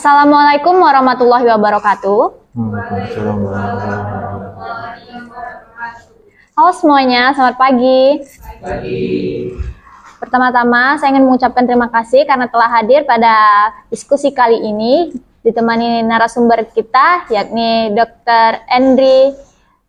Assalamualaikum warahmatullahi wabarakatuh. Waalaikumsalam warahmatullahi Halo semuanya, selamat pagi. Pertama-tama, saya ingin mengucapkan terima kasih karena telah hadir pada diskusi kali ini, ditemani narasumber kita, yakni Dr. Endri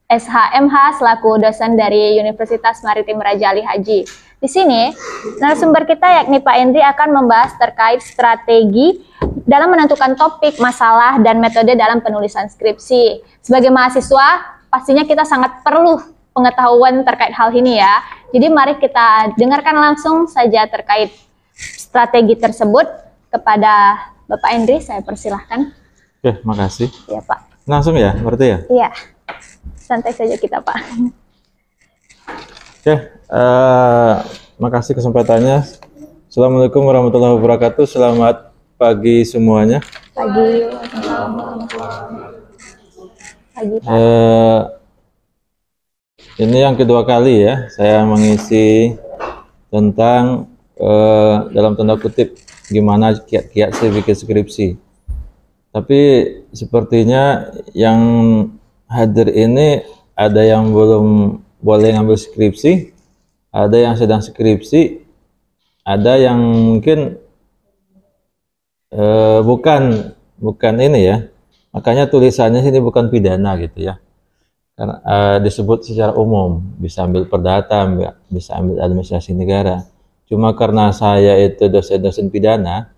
SHMH, selaku dosen dari Universitas Maritim Raja Ali Haji. Di sini, narasumber kita yakni Pak Endri akan membahas terkait strategi dalam menentukan topik, masalah, dan metode dalam penulisan skripsi. Sebagai mahasiswa, pastinya kita sangat perlu pengetahuan terkait hal ini ya. Jadi mari kita dengarkan langsung saja terkait strategi tersebut kepada Bapak Endri. Saya persilahkan. Oke, makasih. Ya Pak. Langsung ya, berarti ya? Iya, santai saja kita Pak. Oke, makasih kesempatannya. Assalamualaikum warahmatullahi wabarakatuh. Selamat pagi semuanya. Pagi. Pagi Pak. Ini yang kedua kali ya, saya mengisi tentang dalam tanda kutip gimana kiat-kiat saya bikin skripsi. Tapi sepertinya yang hadir ini ada yang belum boleh ngambil skripsi, ada yang sedang skripsi, ada yang mungkin bukan ini ya. Makanya tulisannya sini bukan pidana gitu ya. Karena disebut secara umum, bisa ambil perdata, bisa ambil administrasi negara. Cuma karena saya itu dosen-dosen pidana,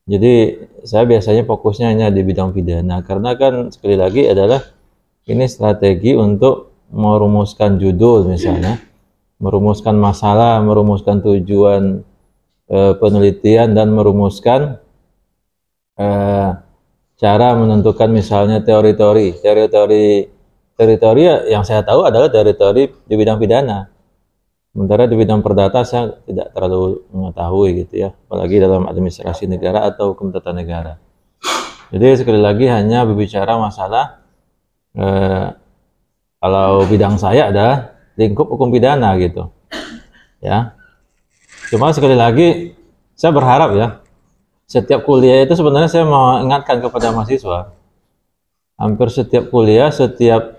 jadi saya biasanya fokusnya hanya di bidang pidana. Karena kan sekali lagi adalah ini strategi untuk merumuskan judul misalnya, merumuskan masalah, merumuskan tujuan penelitian, dan merumuskan cara menentukan misalnya teori-teori yang saya tahu adalah teori-teori di bidang pidana. Sementara di bidang perdata saya tidak terlalu mengetahui gitu ya, apalagi dalam administrasi negara atau hukum tata negara. Jadi sekali lagi hanya berbicara masalah kalau bidang saya adalah lingkup hukum pidana gitu. Ya. Cuma sekali lagi saya berharap ya, setiap kuliah itu sebenarnya saya mau ingatkan kepada mahasiswa. Hampir setiap kuliah, setiap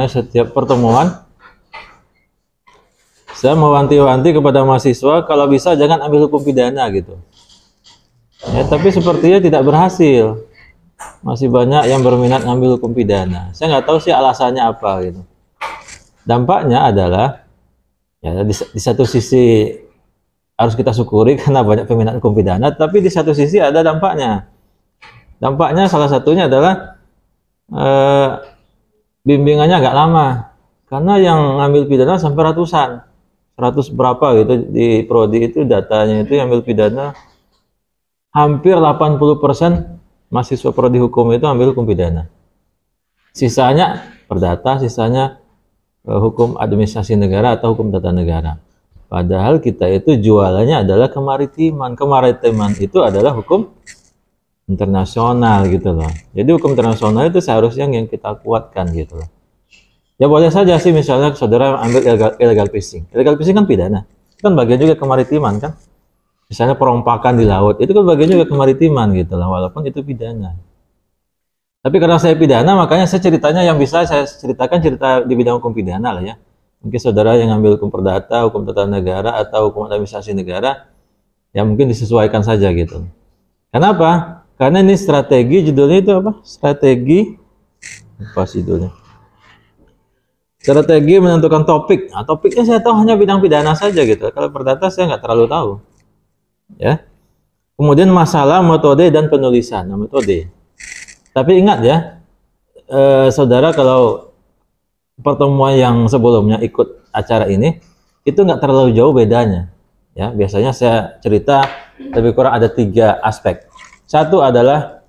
setiap pertemuan, saya mewanti-wanti kepada mahasiswa kalau bisa jangan ambil hukum pidana gitu. Ya, tapi sepertinya tidak berhasil. Masih banyak yang berminat ngambil hukum pidana. Saya nggak tahu sih alasannya apa gitu. Dampaknya adalah ya di satu sisi harus kita syukuri karena banyak peminat hukum pidana, tapi di satu sisi ada dampaknya. Dampaknya salah satunya adalah bimbingannya agak lama, karena yang ngambil pidana sampai ratusan, 100 berapa gitu di prodi itu datanya itu yang ambil pidana hampir 80% mahasiswa prodi hukum itu ambil hukum pidana. Sisanya perdata, sisanya hukum administrasi negara atau hukum tata negara. Padahal kita itu jualannya adalah kemaritiman. Kemaritiman itu adalah hukum internasional gitu loh. Jadi hukum internasional itu seharusnya yang kita kuatkan gitu loh. Ya boleh saja sih misalnya saudara ambil illegal fishing. Illegal fishing kan pidana. Itu kan bagian juga kemaritiman kan. Misalnya perompakan di laut, itu kan bagian juga kemaritiman gitu loh, walaupun itu pidana. Tapi karena saya pidana, makanya saya ceritanya yang bisa saya ceritakan cerita di bidang hukum pidana lah ya. Mungkin saudara yang ambil hukum perdata, hukum tata negara, atau hukum administrasi negara, ya mungkin disesuaikan saja gitu. Kenapa? Karena ini strategi, judulnya itu apa? Strategi, apa sih judulnya? Strategi menentukan topik. Nah, topiknya saya tahu hanya bidang pidana saja gitu. Kalau perdata saya nggak terlalu tahu. Ya. Kemudian masalah, metode, dan penulisan. Nah, metode. Tapi ingat ya, saudara kalau pertemuan yang sebelumnya ikut acara ini, itu nggak terlalu jauh bedanya. Ya, biasanya saya cerita lebih kurang ada 3 aspek. Satu adalah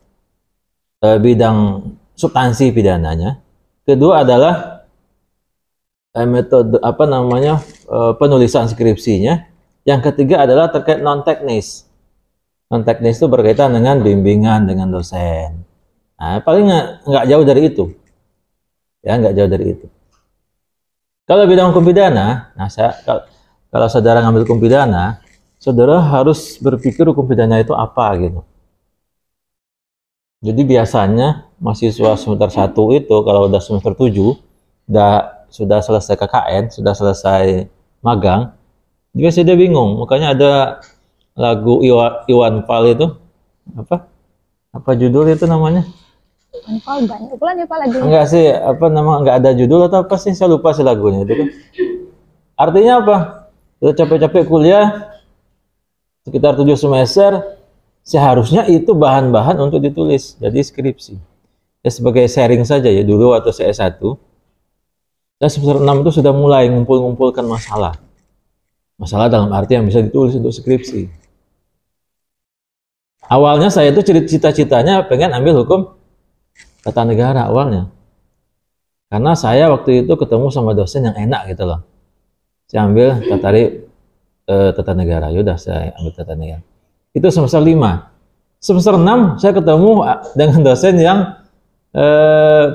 bidang substansi pidananya. Kedua adalah metode penulisan skripsinya. Yang ketiga adalah terkait non teknis. Non teknis itu berkaitan dengan bimbingan dengan dosen. Nah, paling nggak jauh dari itu. Ya, nggak jauh dari itu. Kalau bidang hukum pidana, nah kalau saudara ngambil hukum pidana, saudara harus berpikir hukum pidana itu apa gitu. Jadi biasanya mahasiswa semester 1 itu kalau udah semester 7, sudah selesai KKN, sudah selesai magang, dia bingung. Makanya ada lagu Iwan Fals itu, apa judul itu namanya? Iwan Fals banyak pula dia lagi. Enggak sih, enggak ada judul atau apa sih, saya lupa sih lagunya itu kan. Artinya apa? Udah capek-capek kuliah, sekitar 7 semester, seharusnya itu bahan-bahan untuk ditulis, jadi skripsi. Ya sebagai sharing saja ya, dulu waktu saya S1, saya semester 6 itu sudah mulai ngumpulkan masalah. Masalah dalam arti yang bisa ditulis untuk skripsi. Awalnya saya itu cita-citanya pengen ambil hukum tata negara awalnya. Karena saya waktu itu ketemu sama dosen yang enak gitu loh. Saya ambil tata negara, yaudah saya ambil tata negara. Itu semester 5. Semester 6 saya ketemu dengan dosen yang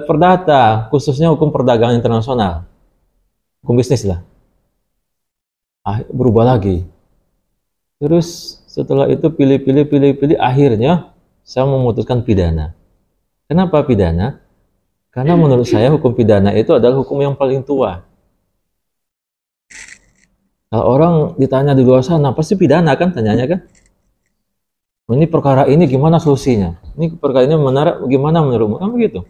perdata, khususnya hukum perdagangan internasional. Hukum bisnis lah. Berubah lagi. Terus setelah itu pilih, akhirnya saya memutuskan pidana. Kenapa pidana? Karena menurut saya hukum pidana itu adalah hukum yang paling tua. Kalau orang ditanya di luar sana, pasti pidana kan, tanyanya kan? Ini perkara ini gimana solusinya? Ini perkara ini gimana menurutmu? Kan begitu.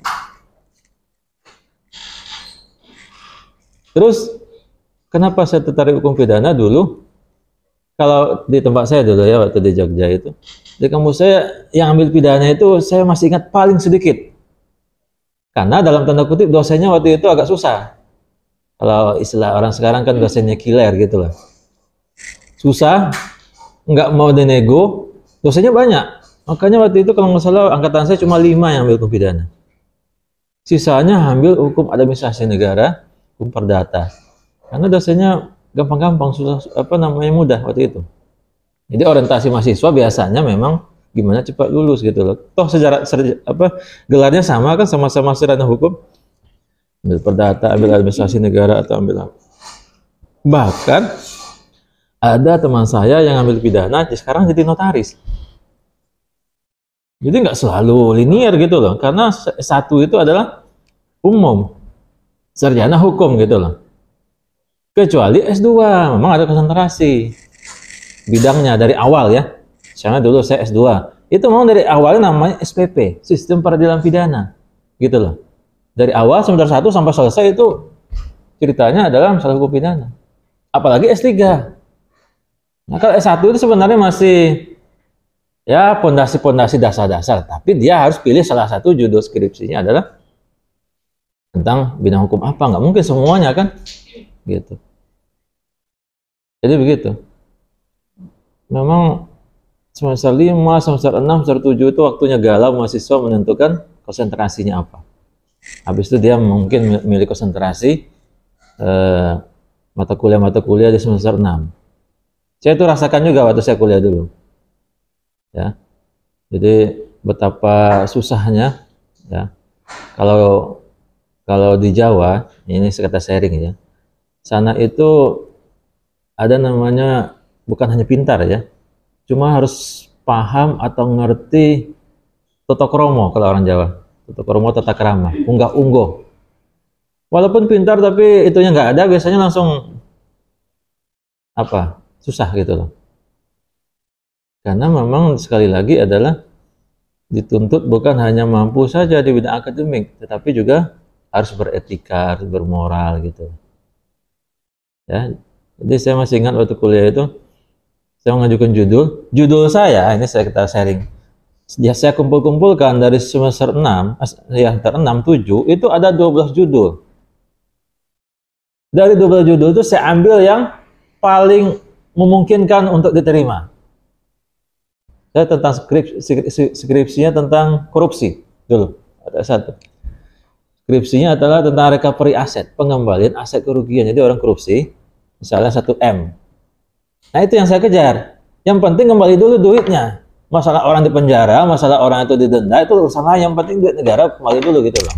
Terus, kenapa saya tertarik hukum pidana dulu? Kalau di tempat saya dulu ya, waktu di Jogja itu, di kampus saya yang ambil pidana itu saya masih ingat paling sedikit. Karena dalam tanda kutip dosennya waktu itu agak susah. Kalau istilah orang sekarang kan dosennya killer gitu lah. Susah, nggak mau dinego, dosennya banyak. Makanya waktu itu kalau nggak salah angkatan saya cuma 5 yang ambil hukum pidana. Sisanya ambil hukum administrasi negara, hukum perdata. Karena dosennya gampang-gampang, susah, mudah waktu itu. Jadi orientasi mahasiswa biasanya memang gimana cepat lulus gitu loh. Toh gelarnya sama kan, sama-sama sarjana hukum. Ambil perdata, ambil administrasi negara atau ambil apa. Bahkan ada teman saya yang ambil pidana, sekarang jadi notaris. Jadi nggak selalu linear gitu loh, karena satu itu adalah umum, sarjana hukum gitu loh. Kecuali S2, memang ada konsentrasi bidangnya dari awal ya. Misalnya dulu saya S2, itu memang dari awalnya namanya SPP, Sistem Peradilan Pidana, gitu loh. Dari awal semester 1 sampai selesai itu ceritanya adalah masalah hukum pidana. Apalagi S3. Nah, kalau S1 itu sebenarnya masih ya pondasi-pondasi dasar-dasar, tapi dia harus pilih salah satu judul skripsinya adalah tentang bidang hukum apa. Nggak mungkin semuanya kan, gitu. Jadi begitu. Memang semester 5, semester 6, semester 7 itu waktunya galau mahasiswa menentukan konsentrasinya apa. Habis itu dia mungkin milih konsentrasi mata kuliah di semester 6. Saya itu rasakan juga waktu saya kuliah dulu. Ya. Jadi betapa susahnya ya. Kalau di Jawa, ini sekata sharing ya. Sana itu ada namanya bukan hanya pintar ya. Cuma harus paham atau ngerti tata krama kalau orang Jawa. Tata krama, tata krama, unggah-ungguh. Walaupun pintar tapi itunya nggak ada, biasanya langsung susah gitu loh. Karena memang sekali lagi adalah dituntut bukan hanya mampu saja di bidang akademik, tetapi juga harus beretika, harus bermoral gitu. Ya, jadi saya masih ingat waktu kuliah itu, saya mengajukan judul saya, ini kita sharing. Ya, saya kumpulkan dari semester 6, ya, 6, 7, itu ada 12 judul. Dari 12 judul itu saya ambil yang paling memungkinkan untuk diterima. Saya tentang skripsinya tentang korupsi dulu, ada satu. Skripsinya adalah tentang recovery aset, pengembalian aset kerugian. Jadi orang korupsi, misalnya 1M. Nah itu yang saya kejar. Yang penting kembali dulu duitnya. Masalah orang di penjara, masalah orang itu didenda, itu urusan lain. Yang penting duit negara kembali dulu gitu loh.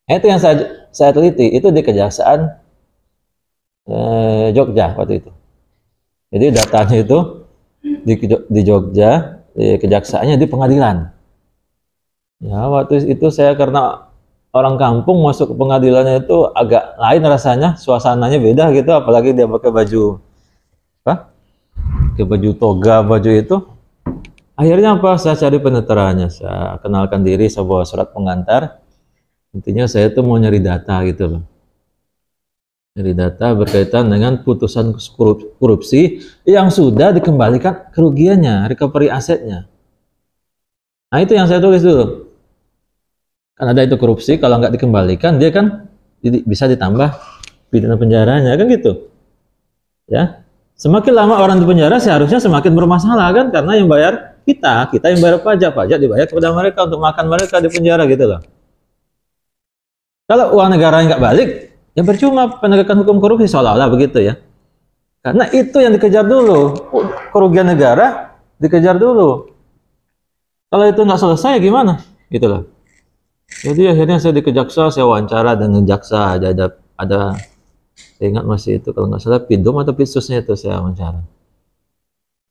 Nah itu yang saya teliti, itu di Kejaksaan Jogja waktu itu. Jadi datanya itu di Jogja, di kejaksaannya di pengadilan. Ya, waktu itu saya karena orang kampung masuk ke pengadilannya itu agak lain rasanya, suasananya beda gitu, apalagi dia pakai baju apa? Pakai baju toga, baju itu. Akhirnya apa? Saya cari penetranya, saya kenalkan diri, saya bawa surat pengantar. Intinya saya tuh mau nyari data gitu loh. Nyari data berkaitan dengan putusan korupsi yang sudah dikembalikan kerugiannya, recovery asetnya. Nah itu yang saya tulis dulu. Kan ada itu korupsi, kalau nggak dikembalikan dia kan bisa ditambah pidana penjaranya kan gitu. Ya, semakin lama orang di penjara seharusnya semakin bermasalah kan, karena yang bayar kita yang bayar pajak, pajak dibayar kepada mereka untuk makan mereka di penjara gitu loh. Kalau uang negara nggak balik, ya percuma penegakan hukum korupsi, seolah-olah begitu ya. Karena itu yang dikejar dulu, kerugian negara dikejar dulu. Kalau itu nggak selesai gimana? Gitu loh. Jadi akhirnya saya di Kejaksa, saya wawancara dengan jaksa, ada saya ingat masih itu kalau nggak salah Pidum atau Pitsusnya itu saya wawancara.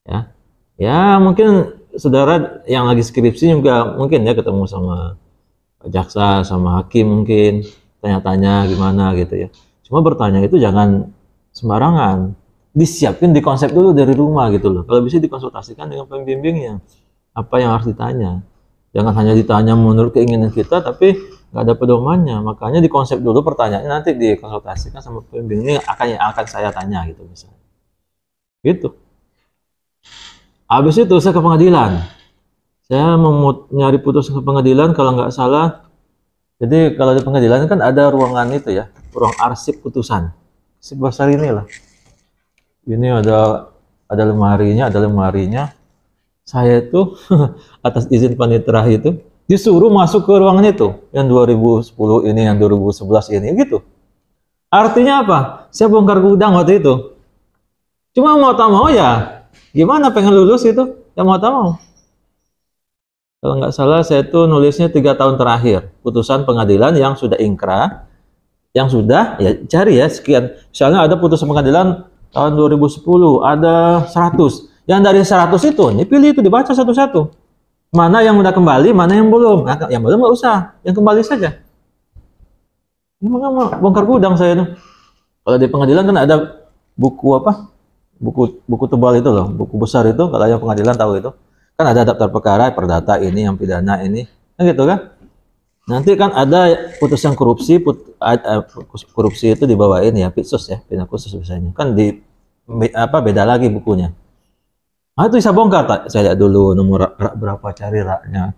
Ya, ya mungkin saudara yang lagi skripsi juga mungkin ya ketemu sama jaksa, sama hakim mungkin tanya-tanya gimana gitu ya. Cuma bertanya itu jangan sembarangan, disiapin di konsep dulu dari rumah gitu loh. Kalau bisa dikonsultasikan dengan pembimbingnya, apa yang harus ditanya. Jangan hanya ditanya menurut keinginan kita, tapi nggak ada pedomannya. Makanya di konsep dulu pertanyaannya, nanti dikonsultasikan sama pembimbing yang akan saya tanya gitu misalnya. Gitu. Habis itu saya ke pengadilan. Saya mau nyari putusan ke pengadilan kalau nggak salah. Jadi kalau di pengadilan kan ada ruangan itu ya, ruang arsip putusan. Sebesar ini lah. Ini ada lemarinya. Saya itu atas izin panitera itu disuruh masuk ke ruangan itu, yang 2010 ini, yang 2011 ini gitu. Artinya apa? Saya bongkar gudang waktu itu. Cuma mau tak mau ya, gimana pengen lulus itu, ya mau tak mau. Kalau nggak salah saya tuh nulisnya 3 tahun terakhir, putusan pengadilan yang sudah ingkrah, yang sudah ya cari ya sekian. Misalnya ada putusan pengadilan tahun 2010, ada 100. Yang dari 100 itu, pilih itu, dibaca satu-satu. Mana yang udah kembali, mana yang belum. Nah, yang belum nggak usah, yang kembali saja. Ini bongkar gudang saya tuh. Kalau di pengadilan kan ada buku apa? Buku tebal itu loh, buku besar itu. Kalau yang pengadilan tahu itu, kan ada daftar perkara, perdata ini, yang pidana ini, kan gitu kan? Nanti kan ada putusan korupsi, korupsi itu dibawain ya, pitsus ya, pidana khusus biasanya. Kan beda lagi bukunya. Ah itu bisa bongkar, tak? Saya lihat dulu nomor rak berapa, cari raknya,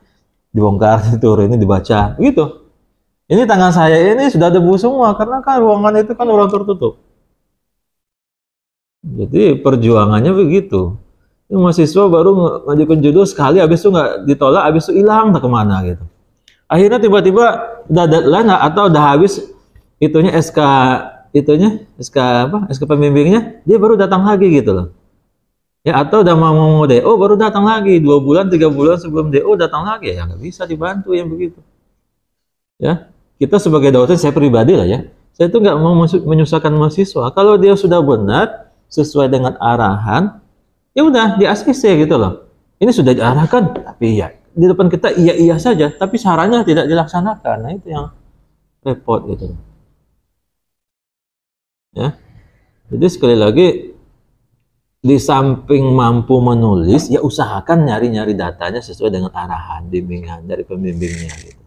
dibongkar, turun ini dibaca, gitu. Ini tangan saya ini sudah debu semua karena kan ruangan itu kan ruang tertutup. Jadi perjuangannya begitu. Ini mahasiswa baru ngajukan judul sekali, habis itu nggak ditolak, habis itu hilang tak kemana gitu. Akhirnya tiba-tiba udah deadline atau udah habis itunya SK pembimbingnya, dia baru datang lagi gitu loh. Ya atau udah mau DO baru datang lagi 2 bulan 3 bulan sebelum DO datang lagi, ya nggak bisa dibantu yang begitu. Ya kita sebagai dosen, saya pribadi lah ya, saya itu nggak mau menyusahkan mahasiswa. Kalau dia sudah benar sesuai dengan arahan, ya udah di ACC gitu loh. Ini sudah diarahkan, tapi ya di depan kita iya saja, tapi sarannya tidak dilaksanakan. Nah itu yang repot gitu. Ya, jadi sekali lagi, di samping mampu menulis, ya usahakan nyari-nyari datanya sesuai dengan arahan, bimbingan dari pembimbingnya gitu.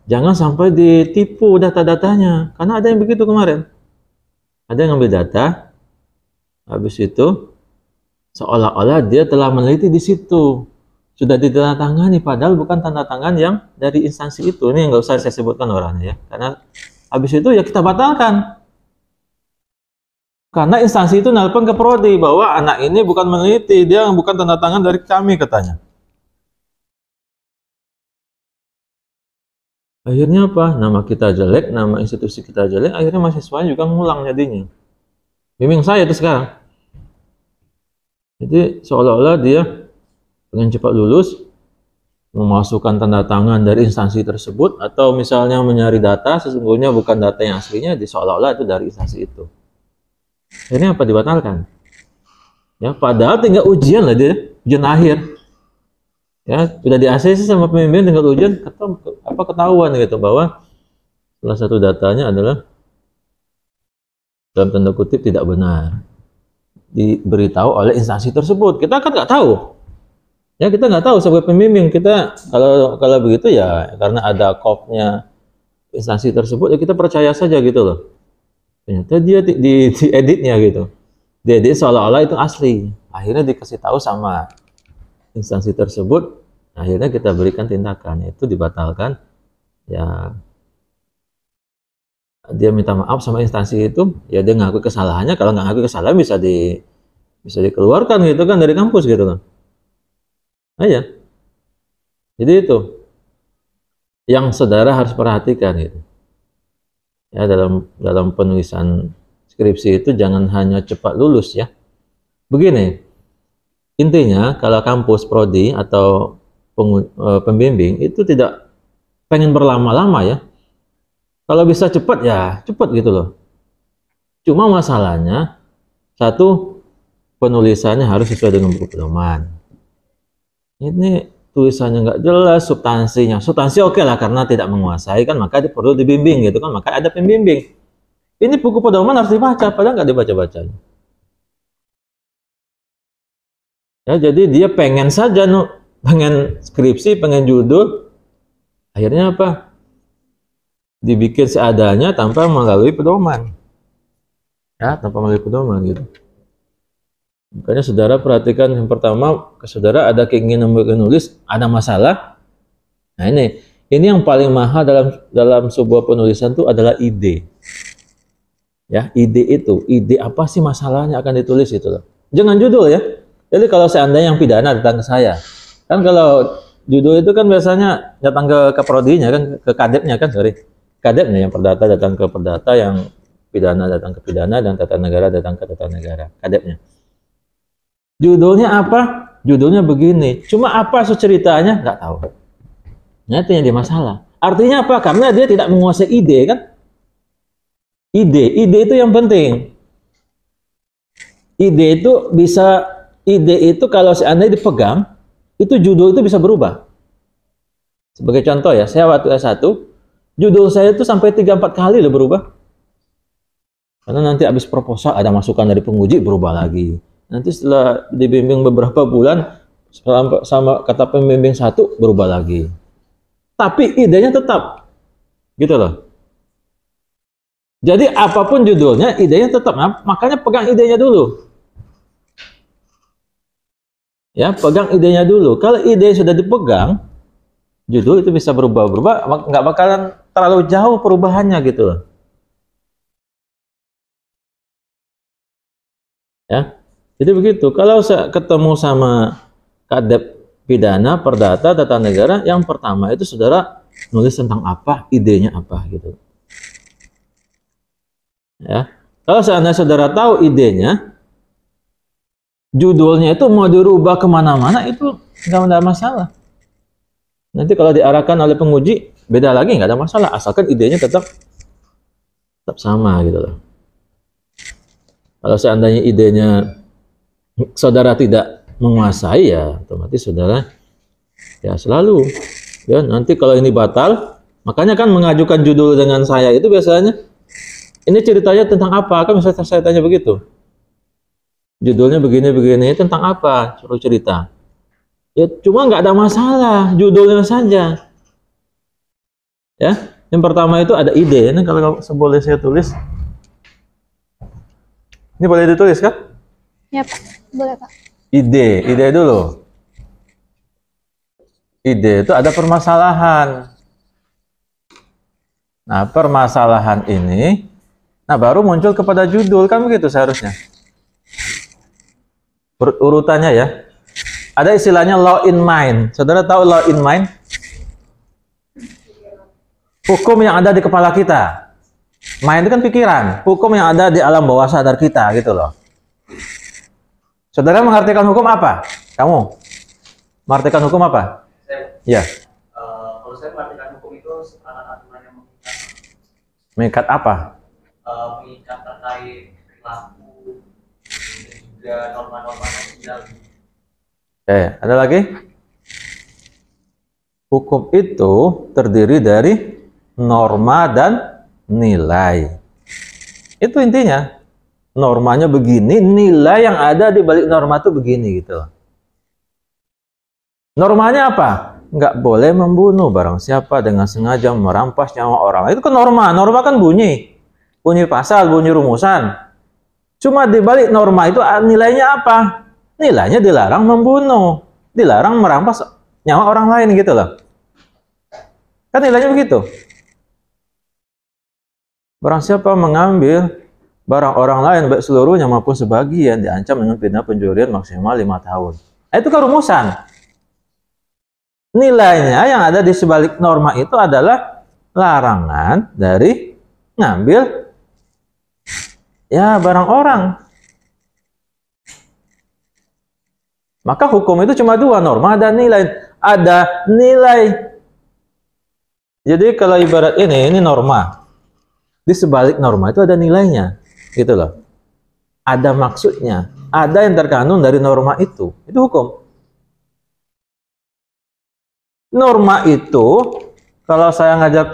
Jangan sampai ditipu data-datanya, karena ada yang begitu kemarin. Ada yang ngambil data, habis itu seolah-olah dia telah meneliti di situ, sudah ditandatangani, padahal bukan tanda tangan yang dari instansi itu. Ini nggak usah saya sebutkan orangnya ya, karena habis itu ya kita batalkan. Karena instansi itu nelpon ke prodi bahwa anak ini bukan meneliti, dia bukan tanda tangan dari kami katanya. Akhirnya apa? Nama kita jelek, nama institusi kita jelek, akhirnya mahasiswa juga ngulang jadinya. Bimbing saya itu sekarang. Jadi seolah-olah dia pengen cepat lulus, memasukkan tanda tangan dari instansi tersebut, atau misalnya mencari data, sesungguhnya bukan data yang aslinya, seolah-olah itu dari instansi itu. Akhirnya apa? Dibatalkan. Ya, padahal tinggal ujian lah dia, ujian akhir. Ya, sudah di ACC sama pembimbing tinggal ujian ketahuan gitu bahwa salah satu datanya adalah dalam tanda kutip tidak benar. Diberitahu oleh instansi tersebut. Kita kan nggak tahu. Ya, kita nggak tahu sebagai pembimbing. Kita kalau begitu ya karena ada kopnya instansi tersebut ya kita percaya saja gitu loh. Ternyata dia di editnya gitu. Dia seolah-olah itu asli. Akhirnya dikasih tahu sama instansi tersebut, akhirnya kita berikan tindakan, itu dibatalkan. Ya, dia minta maaf sama instansi itu, ya dia ngaku kesalahannya. Kalau nggak ngaku kesalahan bisa dikeluarkan gitu kan dari kampus gitu loh. Nah, ya. Jadi itu yang saudara harus perhatikan gitu. Ya, dalam penulisan skripsi itu jangan hanya cepat lulus ya. Begini, intinya kalau kampus prodi atau pembimbing itu tidak pengen berlama-lama ya. Kalau bisa cepat ya cepat gitu loh. Cuma masalahnya satu, penulisannya harus sesuai dengan buku pedoman. Ini tulisannya nggak jelas, substansi oke lah karena tidak menguasai kan, maka perlu dibimbing gitu kan, maka ada pembimbing. Ini buku pedoman harus dibaca, padahal nggak dibaca-baca. Ya, jadi dia pengen saja, pengen skripsi, pengen judul, akhirnya apa? Dibikin seadanya tanpa melalui pedoman. Ya, tanpa melalui pedoman gitu. Makanya saudara perhatikan yang pertama, saudara ada keinginan menulis, ada masalah. Nah ini yang paling mahal dalam sebuah penulisan itu adalah ide. Ya, ide apa sih masalahnya akan ditulis itu loh. Jangan judul ya. Jadi kalau seandainya yang pidana datang ke saya, kan kalau judul itu kan biasanya datang ke prodinya kan, ke kadepnya kan, kadepnya yang perdata datang ke perdata, yang pidana datang ke pidana, dan tata negara datang ke tata negara, kadepnya. Judulnya apa? Judulnya begini. Cuma apa ceritanya? Nggak tahu. Nah, itu yang dia masalah. Artinya apa? Karena dia tidak menguasai ide kan? Ide itu yang penting. Ide itu kalau seandainya dipegang, itu judul itu bisa berubah. Sebagai contoh ya, saya waktu S1, judul saya itu sampai 3-4 kali loh berubah. Karena nanti habis proposal ada masukan dari penguji berubah lagi. Nanti setelah dibimbing beberapa bulan sama kata pembimbing satu berubah lagi. Tapi idenya tetap. Gitu loh. Jadi apapun judulnya, idenya tetap. Nah, makanya pegang idenya dulu. Ya, pegang idenya dulu. Kalau ide sudah dipegang, judul itu bisa berubah-berubah, nggak bakalan terlalu jauh perubahannya gitu loh. Ya. Jadi begitu, kalau saya ketemu sama kadep pidana, perdata, tata negara, yang pertama itu saudara nulis tentang apa, idenya apa gitu. Ya, kalau seandainya saudara tahu idenya, judulnya itu mau dirubah kemana-mana itu nggak ada masalah. Nanti kalau diarahkan oleh penguji beda lagi nggak ada masalah, asalkan idenya tetap sama gitu loh. Kalau seandainya idenya saudara tidak menguasai ya otomatis saudara ya selalu ya nanti kalau ini batal, makanya kan mengajukan judul dengan saya itu biasanya ini ceritanya tentang apa, kan misalnya saya tanya begitu, judulnya begini tentang apa, suruh cerita ya, cuma nggak ada masalah judulnya saja ya. Yang pertama itu ada ide. Ini kalau boleh saya tulis, ini boleh ditulis kan? Ya Pak, boleh Pak. Ide dulu. Ide itu ada permasalahan. Nah, permasalahan ini, nah baru muncul kepada judul, kan begitu seharusnya. Urutannya ya. Ada istilahnya law in mind. Saudara tahu law in mind? Hukum yang ada di kepala kita. Mind itu kan pikiran. Hukum yang ada di alam bawah sadar kita gitu loh. Saudara mengartikan hukum apa? Kamu mengartikan hukum apa? Ya. Kalau saya mengartikan hukum itu aturan yang mengikat. Mengikat apa? Mengikat terkait perilaku dan juga juga norma-norma yang tidak. Ada lagi? Hukum itu terdiri dari norma dan nilai. Itu intinya. Normanya begini, nilai yang ada di balik norma itu begini gitu. Normanya apa? Nggak boleh membunuh barang siapa dengan sengaja merampas nyawa orang. Itu kan norma. Norma kan bunyi. Bunyi pasal, bunyi rumusan. Cuma di balik norma itu nilainya apa? Nilainya dilarang membunuh. Dilarang merampas nyawa orang lain gitu loh. Kan nilainya begitu. Barang siapa mengambil barang orang lain baik seluruhnya maupun sebagian diancam dengan pidana pencurian maksimal 5 tahun. Itu kan rumusan. Nilainya yang ada di sebalik norma itu adalah larangan dari ngambil ya barang orang. Maka hukum itu cuma dua, norma dan nilai. Ada nilai. Jadi kalau ibarat ini norma. Di sebalik norma itu ada nilainya. Gitu loh. Ada maksudnya. Ada yang terkandung dari norma itu. Itu hukum. Norma itu, kalau saya ngajar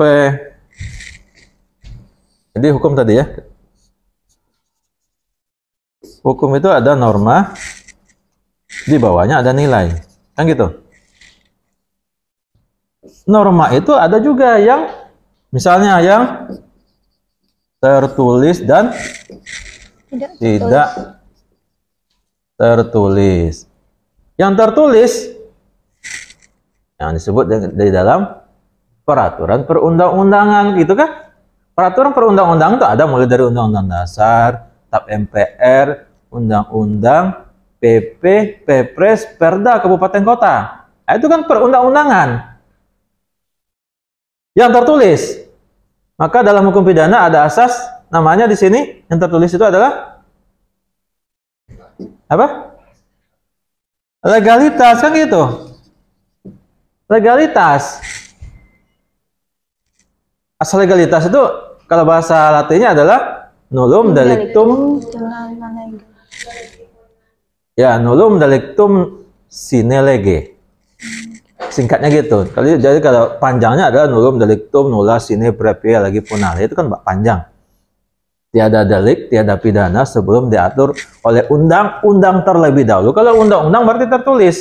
jadi hukum tadi ya. Hukum itu ada norma, di bawahnya ada nilai. Kan gitu. Norma itu ada juga yang, misalnya yang tertulis dan tidak tertulis. Yang tertulis yang disebut di dalam peraturan perundang-undangan gitu kan. Peraturan perundang-undangan itu ada mulai dari Undang-Undang Dasar, TAP MPR, Undang-Undang, PP, Perpres, Perda, Kabupaten Kota. Nah, itu kan perundang-undangan yang tertulis. Maka dalam hukum pidana ada asas namanya di sini yang tertulis itu adalah apa? Legalitas, kan gitu. Legalitas. Asal legalitas itu kalau bahasa Latinnya adalah nullum delictum. Ya, nullum delictum sine lege. Singkatnya gitu. Jadi kalau panjangnya adalah nullum delictum nulla sine praepia legi punale. Itu kan panjang. Tiada delik, tiada pidana sebelum diatur oleh undang-undang terlebih dahulu. Kalau undang-undang berarti tertulis.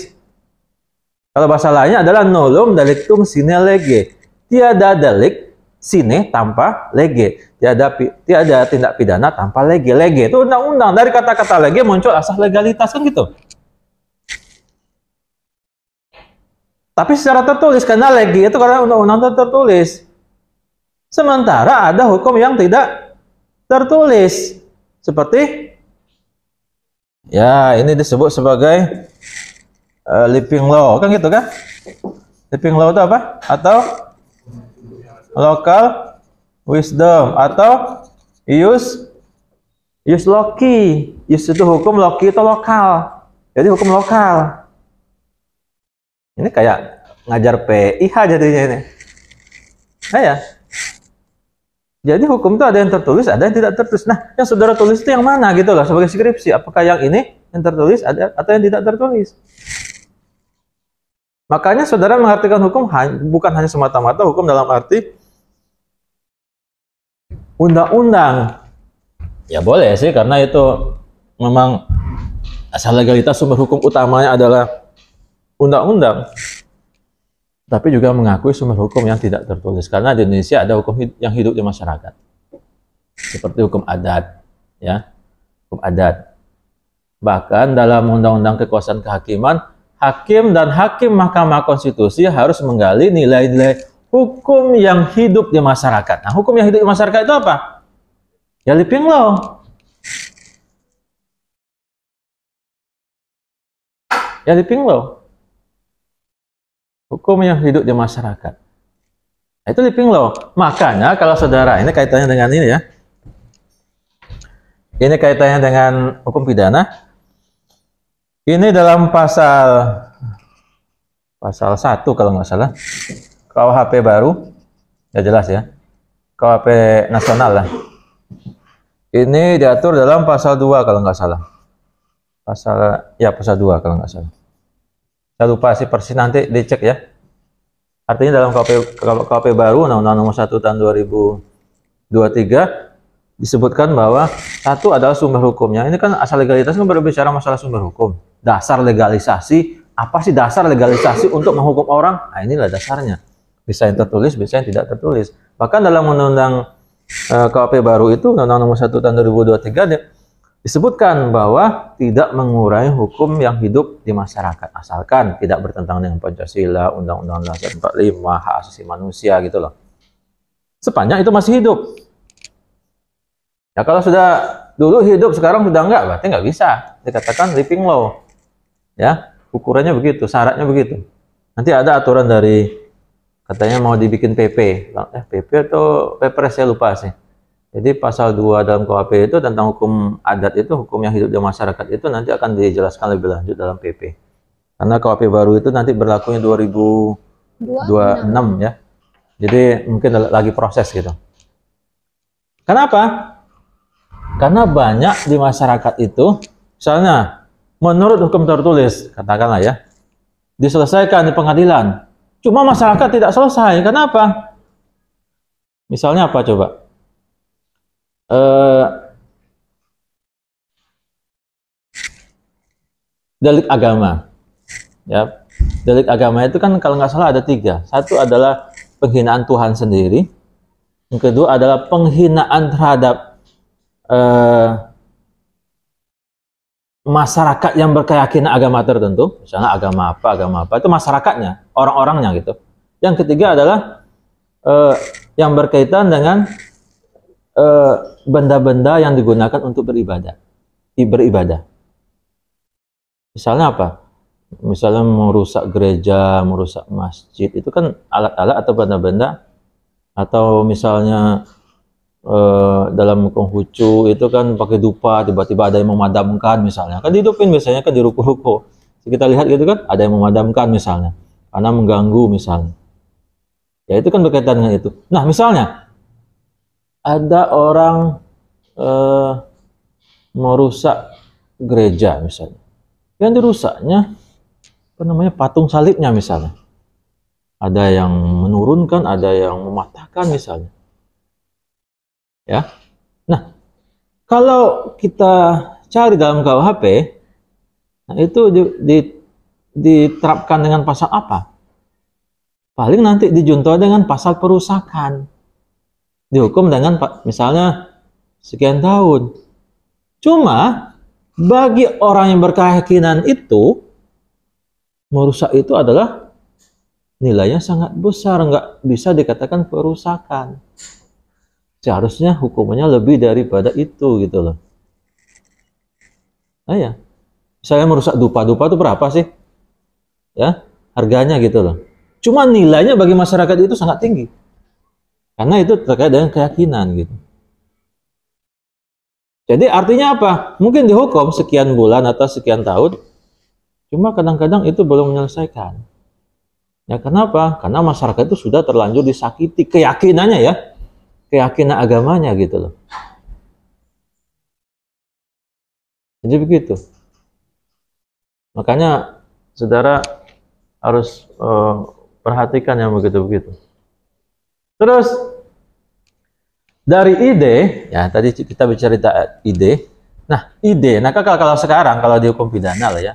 Kalau bahasa lainnya adalah nullum delictum sine lege. Tiada delik sine tanpa lege. Tiada tindak pidana tanpa lege. Lege itu undang-undang. Dari kata-kata lege muncul asas legalitas, kan gitu. Tapi secara tertulis, karena lege itu karena undang-undang tertulis. Sementara ada hukum yang tidak tertulis. Seperti ya ini disebut sebagai living law, kan gitu kan? Living law itu apa? Atau local wisdom atau ius loci. Ius itu hukum, loci itu lokal. Jadi hukum lokal. Ini kayak ngajar PIH jadinya ini. Nah ya. Jadi hukum itu ada yang tertulis, ada yang tidak tertulis. Nah, yang saudara tulis itu yang mana gitu loh sebagai skripsi? Apakah yang ini yang tertulis ada atau yang tidak tertulis? Makanya saudara mengartikan hukum bukan hanya semata-mata hukum dalam arti undang-undang. Ya boleh sih, karena itu memang asal legalitas sumber hukum utamanya adalah undang-undang. Tapi juga mengakui sumber hukum yang tidak tertulis. Karena di Indonesia ada hukum yang hidup di masyarakat. Seperti hukum adat. Ya, hukum adat. Bahkan dalam Undang-Undang Kekuasaan Kehakiman, hakim dan hakim Mahkamah Konstitusi harus menggali nilai-nilai hukum yang hidup di masyarakat. Nah, hukum yang hidup di masyarakat itu apa? Ya living law. Ya living law. Hukum yang hidup di masyarakat. Nah, itu living law. Makanya kalau saudara, ini kaitannya dengan ini ya. Ini kaitannya dengan hukum pidana. Ini dalam pasal 1 kalau nggak salah. KUHP baru. Ya jelas ya. KUHP nasional lah. Ini diatur dalam pasal 2 kalau nggak salah. pasal 2 kalau nggak salah. Saya lupa sih persis, nanti dicek ya. Artinya dalam KUHP baru Undang-Undang Nomor 1 Tahun 2023 disebutkan bahwa satu adalah sumber hukumnya. Ini kan asal legalitas kan berbicara masalah sumber hukum. Dasar legalisasi, apa sih dasar legalisasi untuk menghukum orang? Nah, inilah dasarnya. Bisa yang tertulis, bisa yang tidak tertulis. Bahkan dalam Undang-Undang KUHP baru itu, Undang-Undang Nomor 1 Tahun 2023 disebutkan bahwa tidak mengurangi hukum yang hidup di masyarakat, asalkan tidak bertentangan dengan Pancasila, Undang-Undang Dasar 45, hak asasi manusia gitu loh. Sepanjang itu masih hidup. Ya kalau sudah dulu hidup, sekarang sudah enggak, berarti nggak bisa dikatakan living law. Ya, ukurannya begitu, syaratnya begitu. Nanti ada aturan dari, katanya mau dibikin PP. PP atau Perpres, saya lupa sih. Jadi pasal 2 dalam KUHP itu tentang hukum adat itu, hukum yang hidup di masyarakat itu nanti akan dijelaskan lebih lanjut dalam PP. Karena KUHP baru itu nanti berlakunya 2026 ya. Jadi mungkin lagi proses gitu. Kenapa? Karena banyak di masyarakat itu, misalnya menurut hukum tertulis, katakanlah ya, diselesaikan di pengadilan. Cuma masyarakat tidak selesai. Kenapa? Misalnya apa coba? Delik agama. Ya, delik agama itu kan kalau nggak salah ada 3. Satu adalah penghinaan Tuhan sendiri. Yang kedua adalah penghinaan terhadap masyarakat yang berkeyakinan agama tertentu, misalnya agama apa, itu masyarakatnya, orang-orangnya gitu. Yang ketiga adalah yang berkaitan dengan benda-benda yang digunakan untuk beribadah. Misalnya apa? Misalnya merusak gereja, merusak masjid, itu kan alat-alat atau benda-benda, atau misalnya dalam Konghucu itu kan pakai dupa, tiba-tiba ada yang memadamkan misalnya, kan dihidupin biasanya kan di ruko-ruko. Kita lihat gitu kan, ada yang memadamkan misalnya, karena mengganggu misalnya. Ya itu kan berkaitan dengan itu. Nah misalnya, ada orang merusak gereja misalnya. Yang dirusaknya, apa namanya, patung salibnya misalnya. Ada yang menurunkan, ada yang mematahkan misalnya. Ya. Nah, kalau kita cari dalam KUHP, nah itu diterapkan dengan pasal apa? Paling nanti dijunta dengan pasal perusakan. Dihukum dengan misalnya sekian tahun. Cuma bagi orang yang berkeyakinan itu, merusak itu adalah nilainya sangat besar, nggak bisa dikatakan perusakan. Seharusnya hukumannya lebih daripada itu gitu loh. Nah ya, misalnya merusak dupa itu berapa sih? Ya, harganya gitu loh. Cuma nilainya bagi masyarakat itu sangat tinggi. Karena itu terkait dengan keyakinan gitu. Jadi artinya apa? Mungkin dihukum sekian bulan atau sekian tahun, cuma kadang-kadang itu belum menyelesaikan. Ya kenapa? Karena masyarakat itu sudah terlanjur disakiti keyakinannya ya. Keyakinan agamanya gitu loh. Jadi begitu. Makanya saudara harus perhatikan yang begitu-begitu. Terus dari ide, ya tadi kita bicara ide. Nah ide, nah kalau sekarang kalau dihukum pidana lah ya,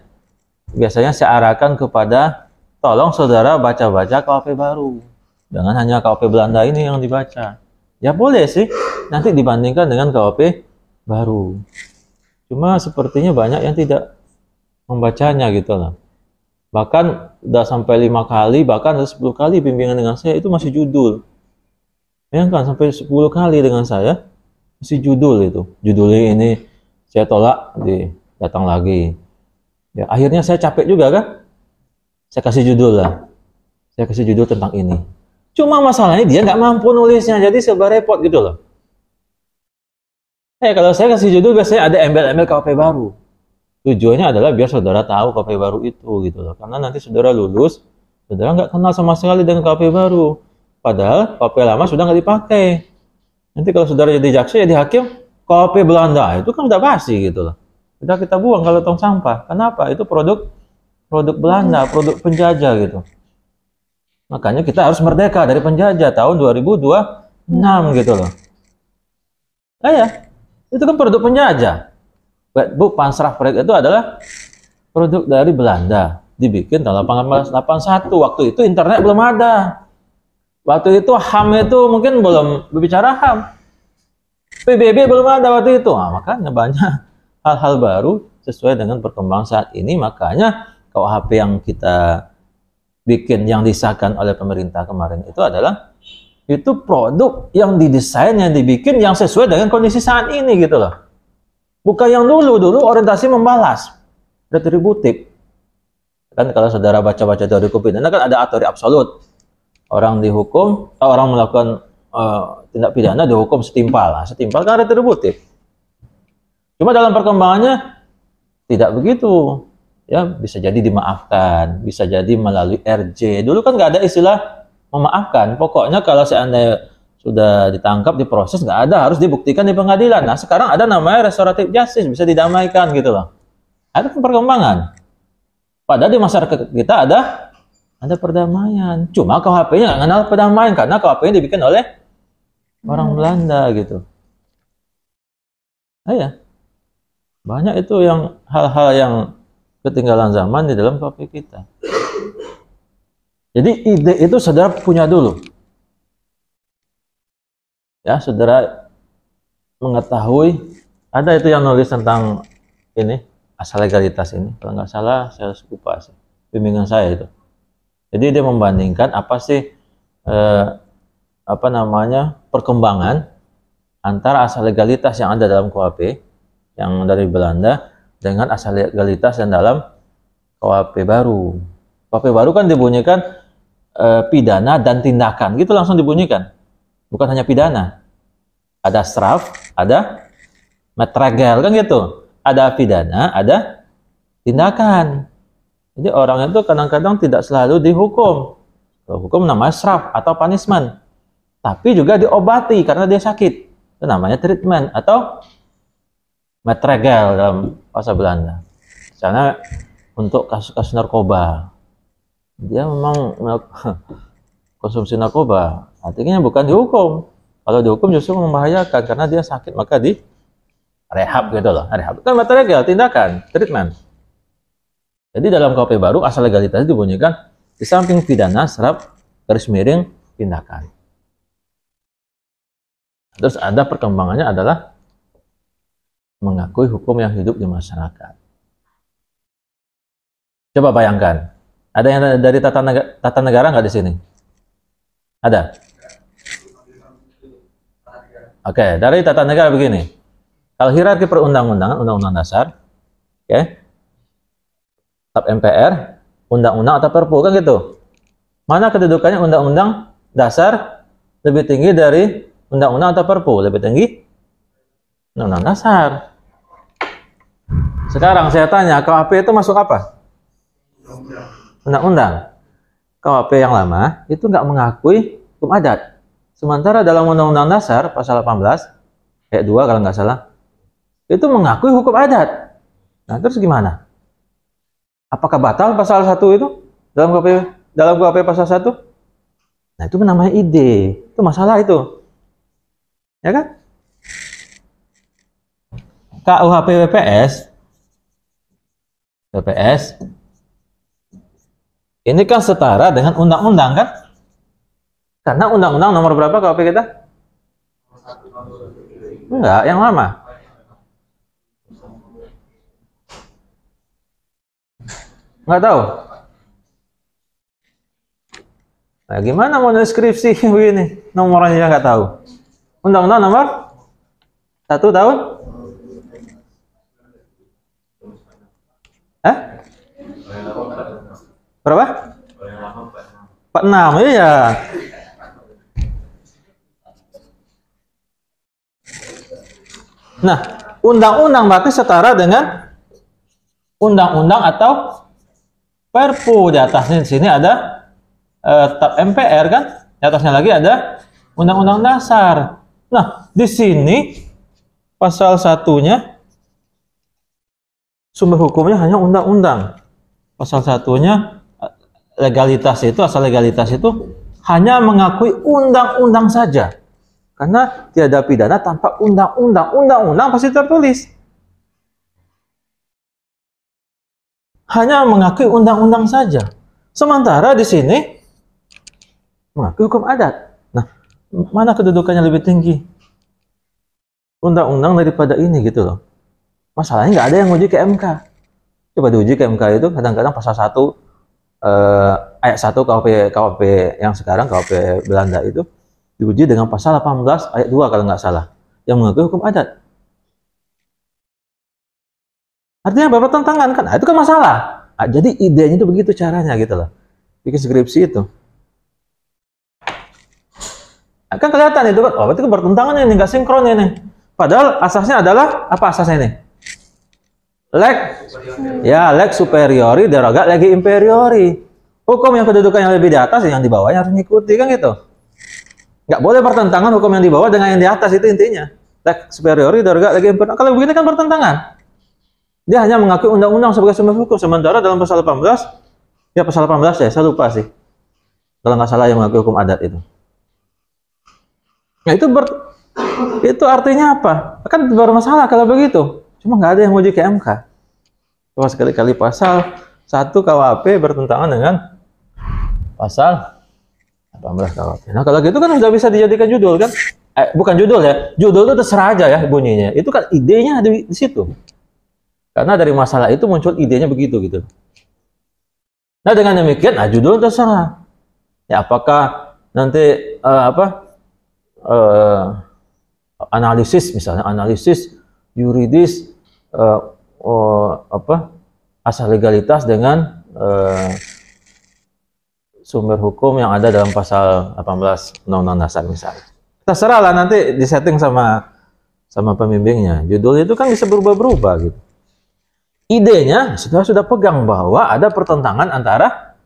biasanya saya arahkan kepada tolong saudara baca-baca KUHP baru. Jangan hanya KUHP Belanda ini yang dibaca. Ya boleh sih, nanti dibandingkan dengan KUHP baru. Cuma sepertinya banyak yang tidak membacanya gitu lah. Bahkan udah sampai 5 kali, bahkan 10 kali bimbingan dengan saya itu masih judul. Bayangkan sampai 10 kali dengan saya masih judul itu. Judulnya ini saya tolak, datang lagi. Ya akhirnya saya capek juga kan? Saya kasih judul lah. Saya kasih judul tentang ini. Cuma masalahnya dia nggak mampu nulisnya, jadi serba repot gitu loh. Kalau saya kasih judul biasanya ada embel-embel KUHP baru. Tujuannya adalah biar saudara tahu KUHP baru itu gitu loh. Karena nanti saudara lulus, saudara nggak kenal sama sekali dengan KUHP baru. Padahal KUHP lama sudah nggak dipakai. Nanti kalau saudara jadi jaksa, jadi hakim, KUHP Belanda itu kan udah basi gitu loh. kita buang kalau tong sampah. Kenapa? Itu produk Belanda, produk penjajah gitu. Makanya kita harus merdeka dari penjajah tahun 2026 gitu loh. Ya, itu kan produk penjajah. Bu, Panzeraftrek itu adalah produk dari Belanda, dibikin tahun 1881. Waktu itu internet belum ada. Waktu itu HAM itu mungkin belum berbicara HAM. PBB belum ada waktu itu. Nah, makanya banyak hal-hal baru sesuai dengan perkembangan saat ini. Makanya KUHP yang kita bikin, yang disahkan oleh pemerintah kemarin itu adalah itu produk yang didesain, yang dibikin, yang sesuai dengan kondisi saat ini gitu loh. Bukan yang dulu orientasi membalas, retributif. Kan kalau saudara baca-baca teori hukum pidana kan ada teori absolut. Orang dihukum, orang melakukan tindak pidana dihukum setimpal. Nah, setimpal kan retributif. Cuma dalam perkembangannya tidak begitu. Ya, bisa jadi dimaafkan, bisa jadi melalui RJ. Dulu kan nggak ada istilah memaafkan. Pokoknya kalau seandainya sudah ditangkap, diproses, nggak ada, harus dibuktikan di pengadilan. Nah, sekarang ada namanya restoratif justice, bisa didamaikan gitu loh. Ada perkembangan. Padahal di masyarakat kita ada perdamaian. Cuma KUHP-nya nggak kenal perdamaian, karena KUHP-nya dibikin oleh orang Belanda gitu. Nah, ya. Banyak itu yang hal-hal yang ketinggalan zaman di dalam KUHP kita. Jadi ide itu saudara punya dulu. Ya, saudara mengetahui, ada itu yang nulis tentang ini, asal legalitas ini. Kalau nggak salah, saya harus lupa sih. Bimbingan saya itu. Jadi dia membandingkan apa sih, perkembangan antara asal legalitas yang ada dalam KUHP, yang dari Belanda, dengan asal legalitas yang dalam KUHP baru. KUHP baru kan dibunyikan pidana dan tindakan, gitu langsung dibunyikan. Bukan hanya pidana. Ada straf, ada metregel, kan gitu. Ada pidana, ada tindakan. Jadi orang itu kadang-kadang tidak selalu dihukum. Kalau hukum namanya straf atau punishment. Tapi juga diobati karena dia sakit. Itu namanya treatment atau metregel dalam bahasa Belanda. Misalnya untuk kasus-kasus narkoba. Dia memang konsumsi narkoba, artinya bukan dihukum. Kalau dihukum justru membahayakan karena dia sakit, maka di rehab gitu loh. Rehab kan material, tindakan, treatment. Jadi dalam KUHP baru asal legalitas dibunyikan di samping pidana, serap garis miring tindakan. Terus ada perkembangannya adalah mengakui hukum yang hidup di masyarakat. Coba bayangkan. Ada yang dari tata negara nggak di sini? Ada? Oke, dari tata negara begini. Kalau hierarki perundang-undangan, undang-undang dasar, oke, TAP MPR, undang-undang atau perpu, kan gitu. Mana kedudukannya undang-undang dasar lebih tinggi dari undang-undang atau perpu? Lebih tinggi undang-undang dasar. Sekarang saya tanya, KUHP itu masuk apa? Undang-undang. KUHP yang lama itu nggak mengakui hukum adat. Sementara dalam Undang-Undang Dasar pasal 18 ayat 2 kalau nggak salah itu mengakui hukum adat. Nah, terus gimana? Apakah batal pasal 1 itu dalam KUHP pasal 1? Nah, itu namanya ide. Itu masalah itu. Ya kan? KUHP PPS ini kan setara dengan undang-undang kan? Karena undang-undang nomor berapa KUHP kita? Enggak, yang lama. Enggak tahu. Nah, gimana mau nulis skripsi begini? Nomornya enggak tahu. Undang-undang nomor 1 tahun? Berapa? 46, iya. Nah, undang-undang berarti setara dengan undang-undang atau perpu. Di atasnya di sini ada TAP MPR kan? Di atasnya lagi ada undang-undang dasar. Nah, di sini pasal 1-nya sumber hukumnya hanya undang-undang. Pasal satunya legalitas itu, asal legalitas itu hanya mengakui undang-undang saja. Karena tiada pidana tanpa undang-undang. Undang-undang pasti tertulis. Hanya mengakui undang-undang saja. Sementara di sini mengakui hukum adat. Nah, mana kedudukannya lebih tinggi? Undang-undang daripada ini gitu loh. Masalahnya nggak ada yang uji ke MK. Coba diuji ke MK itu kadang-kadang pasal 1 ayat 1 KUHP yang sekarang KUHP Belanda itu diuji dengan pasal 18 ayat 2 kalau nggak salah yang mengakui hukum adat. Artinya bertentangan kan? Nah, itu kan masalah. Nah, jadi idenya itu begitu caranya gitu loh. Bikin skripsi itu. Nah, kan kelihatan itu kan, oh berarti kan bertentangan ini, nggak sinkron ini. Padahal asasnya adalah apa asasnya ini? Lex superiori derogat legi inferiori. Hukum yang kedudukannya lebih di atas, yang di bawahnya harus mengikuti kan gitu. Nggak boleh bertentangan hukum yang di bawah dengan yang di atas, itu intinya. Lex superiori derogat legi inferiori. Kalau begini kan bertentangan. Dia hanya mengakui undang-undang sebagai sumber hukum. Sementara dalam pasal 18, ya pasal 18 ya, saya lupa sih. Kalau nggak salah yang mengakui hukum adat itu. Nah itu artinya apa? Kan bermasalah kalau begitu. Cuma nggak ada yang uji ke MK. Cuma sekali-kali pasal 1 KUHP bertentangan dengan pasal 18 KUHP. Nah kalau gitu kan sudah bisa dijadikan judul kan? Bukan judul ya. Judul itu terserah aja ya bunyinya. Itu kan idenya ada di situ. Karena dari masalah itu muncul idenya begitu gitu. Nah dengan demikian, judul terserah. Ya apakah nanti analisis misalnya, analisis yuridis asal legalitas dengan sumber hukum yang ada dalam pasal 18 Undang-Undang Dasar misalnya. Terserah lah nanti disetting sama pembimbingnya. Judul itu kan bisa berubah-berubah gitu. Idenya sudah pegang bahwa ada pertentangan antara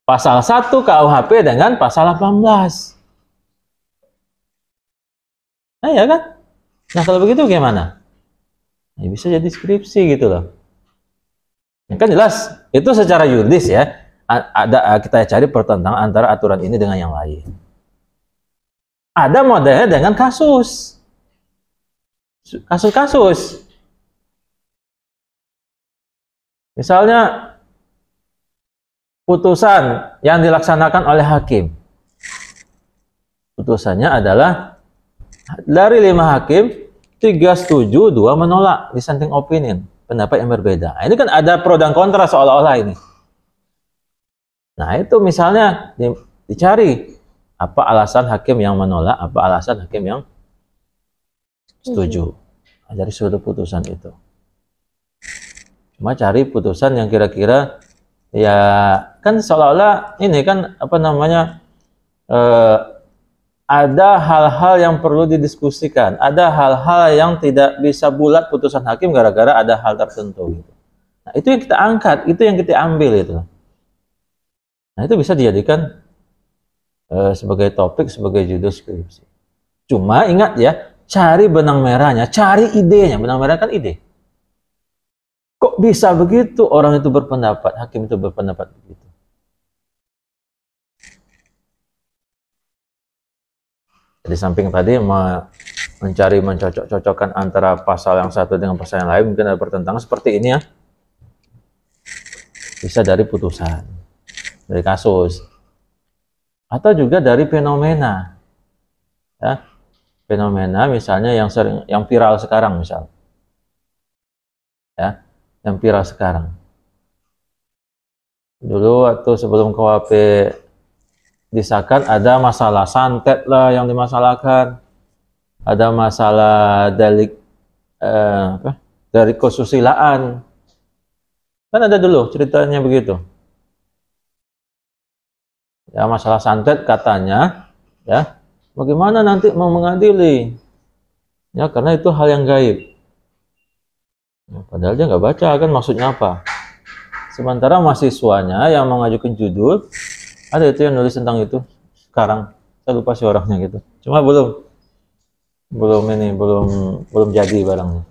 pasal 1 KUHP dengan pasal 18. Nah ya kan? Nah kalau begitu gimana? Ya, bisa jadi skripsi gitu loh. Ya, kan jelas itu secara yuridis ya. Kita cari pertentangan antara aturan ini dengan yang lain. Ada modelnya dengan kasus. Kasus-kasus. Misalnya putusan yang dilaksanakan oleh hakim. Putusannya adalah dari 5 hakim, 3 setuju, 2 menolak, dissenting opinion, pendapat yang berbeda. Nah, ini kan ada pro dan kontra seolah-olah ini. Nah, itu misalnya dicari apa alasan hakim yang menolak, apa alasan hakim yang setuju. Nah, dari suatu putusan itu. Cuma cari putusan yang kira-kira ya kan seolah-olah ini kan apa namanya ada hal-hal yang perlu didiskusikan, ada hal-hal yang tidak bisa bulat putusan hakim gara-gara ada hal tertentu gitu. Nah, itu yang kita angkat, itu yang kita ambil itu. Nah, itu bisa dijadikan sebagai topik, sebagai judul skripsi. Cuma ingat ya, cari benang merahnya, cari idenya. Benang merah kan ide. Kok bisa begitu orang itu berpendapat, hakim itu berpendapat begitu? Di samping tadi mencari mencocok-cocokkan antara pasal yang satu dengan pasal yang lain, mungkin ada pertentangan seperti ini ya. Bisa dari putusan, dari kasus, atau juga dari fenomena. Ya. Fenomena misalnya yang viral sekarang misal. Ya, yang viral sekarang. Dulu waktu sebelum KUHP disahkan ada masalah santet lah yang dimasalahkan, ada masalah dari kesusilaan, kan ada dulu ceritanya begitu. Ya masalah santet katanya, ya bagaimana nanti mau mengadili? Ya karena itu hal yang gaib. Ya, padahal dia nggak baca kan maksudnya apa. Sementara mahasiswanya yang mengajukan judul ada itu yang nulis tentang itu sekarang, saya lupa sih orangnya gitu. Cuma belum jadi barangnya.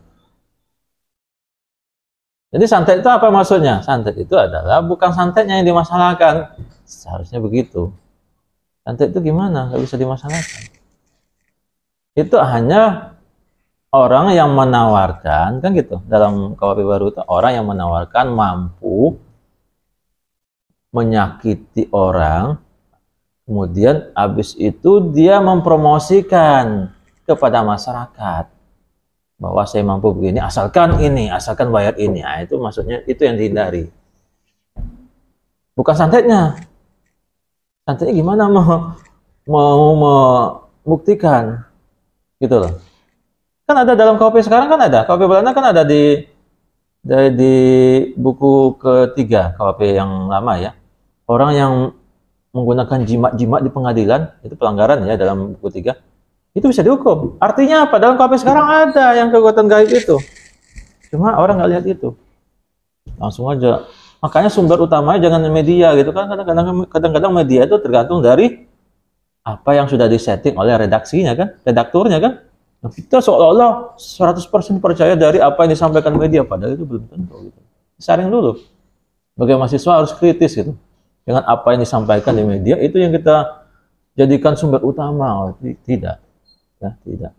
Jadi santet itu apa maksudnya? Santet itu adalah bukan santetnya yang dimasalahkan. Seharusnya begitu. Santet itu gimana? Nggak bisa dimasalahkan. Itu hanya orang yang menawarkan, kan gitu. Dalam KUHP baru itu orang yang menawarkan mampu menyakiti orang, kemudian habis itu dia mempromosikan kepada masyarakat bahwa saya mampu begini, asalkan ini, asalkan bayar ini. Nah, itu maksudnya, itu yang dihindari. Bukan santetnya. Santetnya gimana mau membuktikan, gitu loh. Kan ada dalam KUHP sekarang, kan ada KUHP Belanda, kan ada di buku ketiga KUHP yang lama ya. Orang yang menggunakan jimat-jimat di pengadilan, itu pelanggaran ya dalam buku 3. Itu bisa dihukum. Artinya apa? Dalam KUHP sekarang ada yang kekuatan gaib itu. Cuma orang nggak lihat itu. Langsung aja. Makanya sumber utamanya jangan media gitu kan. Kadang-kadang media itu tergantung dari apa yang sudah disetting oleh redaksinya kan, redakturnya kan. Nah, kita seolah-olah 100% percaya dari apa yang disampaikan media, padahal itu belum tentu gitu. Saring dulu. Bagi mahasiswa harus kritis gitu. Dengan apa yang disampaikan di media itu yang kita jadikan sumber utama. Oh, tidak. Ya, tidak.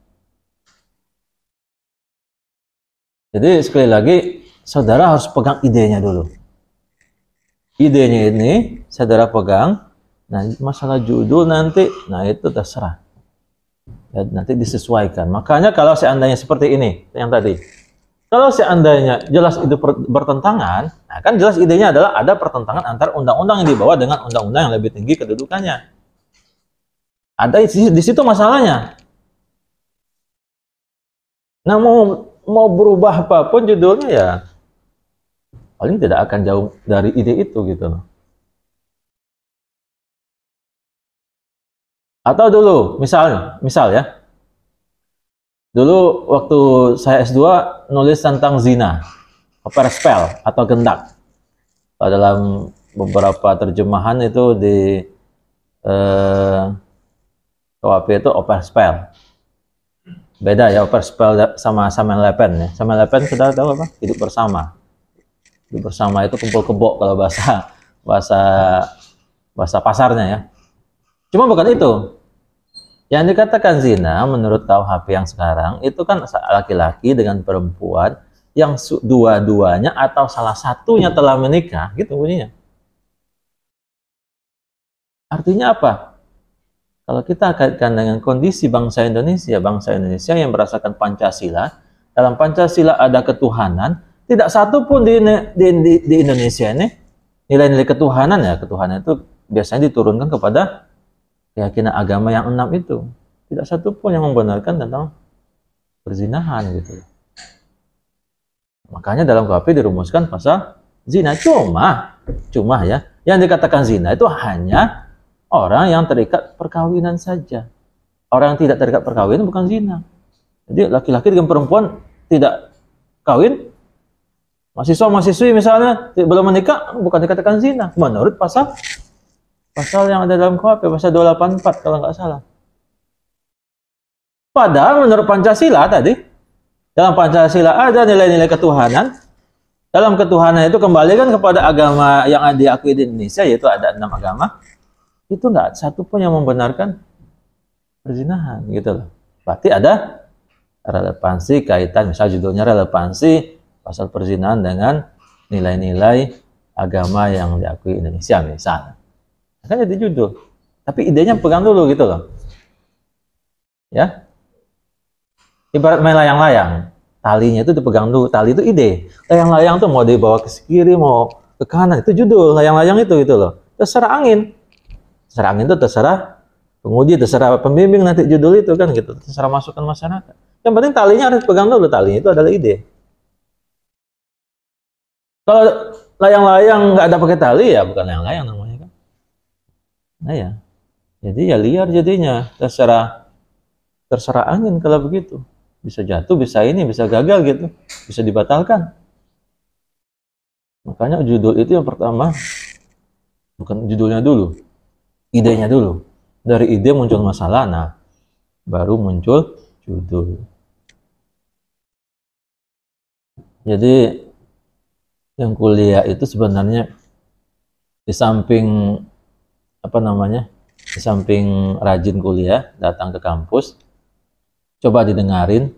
Jadi sekali lagi, saudara harus pegang idenya dulu. Idenya ini saudara pegang, nah masalah judul nanti, nah itu terserah. Ya, nanti disesuaikan. Makanya kalau seandainya seperti ini, yang tadi. Kalau seandainya jelas itu bertentangan, nah kan jelas idenya adalah ada pertentangan antara undang-undang yang dibawa dengan undang-undang yang lebih tinggi kedudukannya. Ada di situ masalahnya. Nah, mau berubah apapun judulnya ya paling tidak akan jauh dari ide itu gitu loh. Atau dulu, misal ya. Dulu waktu saya S2 nulis tentang zina, overspell atau gendak. Dalam beberapa terjemahan itu di KUHP itu overspell. Beda ya, overspell sama Samuel Le Pen ya. Samuel Le Pen sudah tahu apa? Hidup bersama. Hidup bersama itu kumpul kebo kalau bahasa pasarnya ya. Cuma bukan itu. Yang dikatakan zina menurut KUHP yang sekarang itu kan laki-laki dengan perempuan yang dua-duanya atau salah satunya telah menikah, gitu bunyinya. Artinya apa? Kalau kita kaitkan dengan kondisi bangsa Indonesia yang merasakan Pancasila, dalam Pancasila ada ketuhanan, tidak satu pun di Indonesia ini nilai-nilai ketuhanan ya, ketuhanan itu biasanya diturunkan kepada keyakinan agama yang 6 itu. Tidak satu pun yang membenarkan tentang perzinahan gitu. Makanya dalam KUHP dirumuskan pasal zina. Cuma ya, yang dikatakan zina itu hanya orang yang terikat perkawinan saja. Orang yang tidak terikat perkawinan bukan zina. Jadi laki-laki dengan perempuan tidak kawin, mahasiswa-mahasiswi misalnya belum menikah, bukan dikatakan zina. Menurut pasal yang ada dalam KUHP, pasal 284 kalau nggak salah. Padahal menurut Pancasila tadi, dalam Pancasila ada nilai-nilai ketuhanan. Dalam ketuhanan itu kembalikan kepada agama yang diakui di Indonesia, yaitu ada 6 agama. Itu enggak satu pun yang membenarkan perzinahan gitu loh. Berarti ada relevansi kaitan, misal judulnya relevansi pasal perzinahan dengan nilai-nilai agama yang diakui Indonesia misalnya. Kan jadi judul. Tapi idenya pegang dulu gitu loh. Ya. Ibarat main layang-layang. Talinya itu dipegang dulu. Tali itu ide. Layang-layang tuh mau dibawa ke kiri, mau ke kanan. Itu judul layang-layang itu gitu loh. Terserah angin. Terserah angin itu terserah penguji, terserah pembimbing nanti judul itu kan gitu, terserah masukan masyarakat. Yang penting talinya harus pegang dulu, talinya itu adalah ide. Kalau layang-layang nggak ada pakai tali ya bukan layang-layang namanya kan. Nah ya, jadi ya liar jadinya, terserah angin kalau begitu. Bisa jatuh, bisa ini, bisa gagal gitu, bisa dibatalkan. Makanya judul itu yang pertama bukan judulnya dulu. Idenya dulu. Dari ide muncul masalah, nah baru muncul judul. Jadi Yang kuliah itu sebenarnya di samping apa namanya, di samping rajin kuliah, datang ke kampus, coba didengarin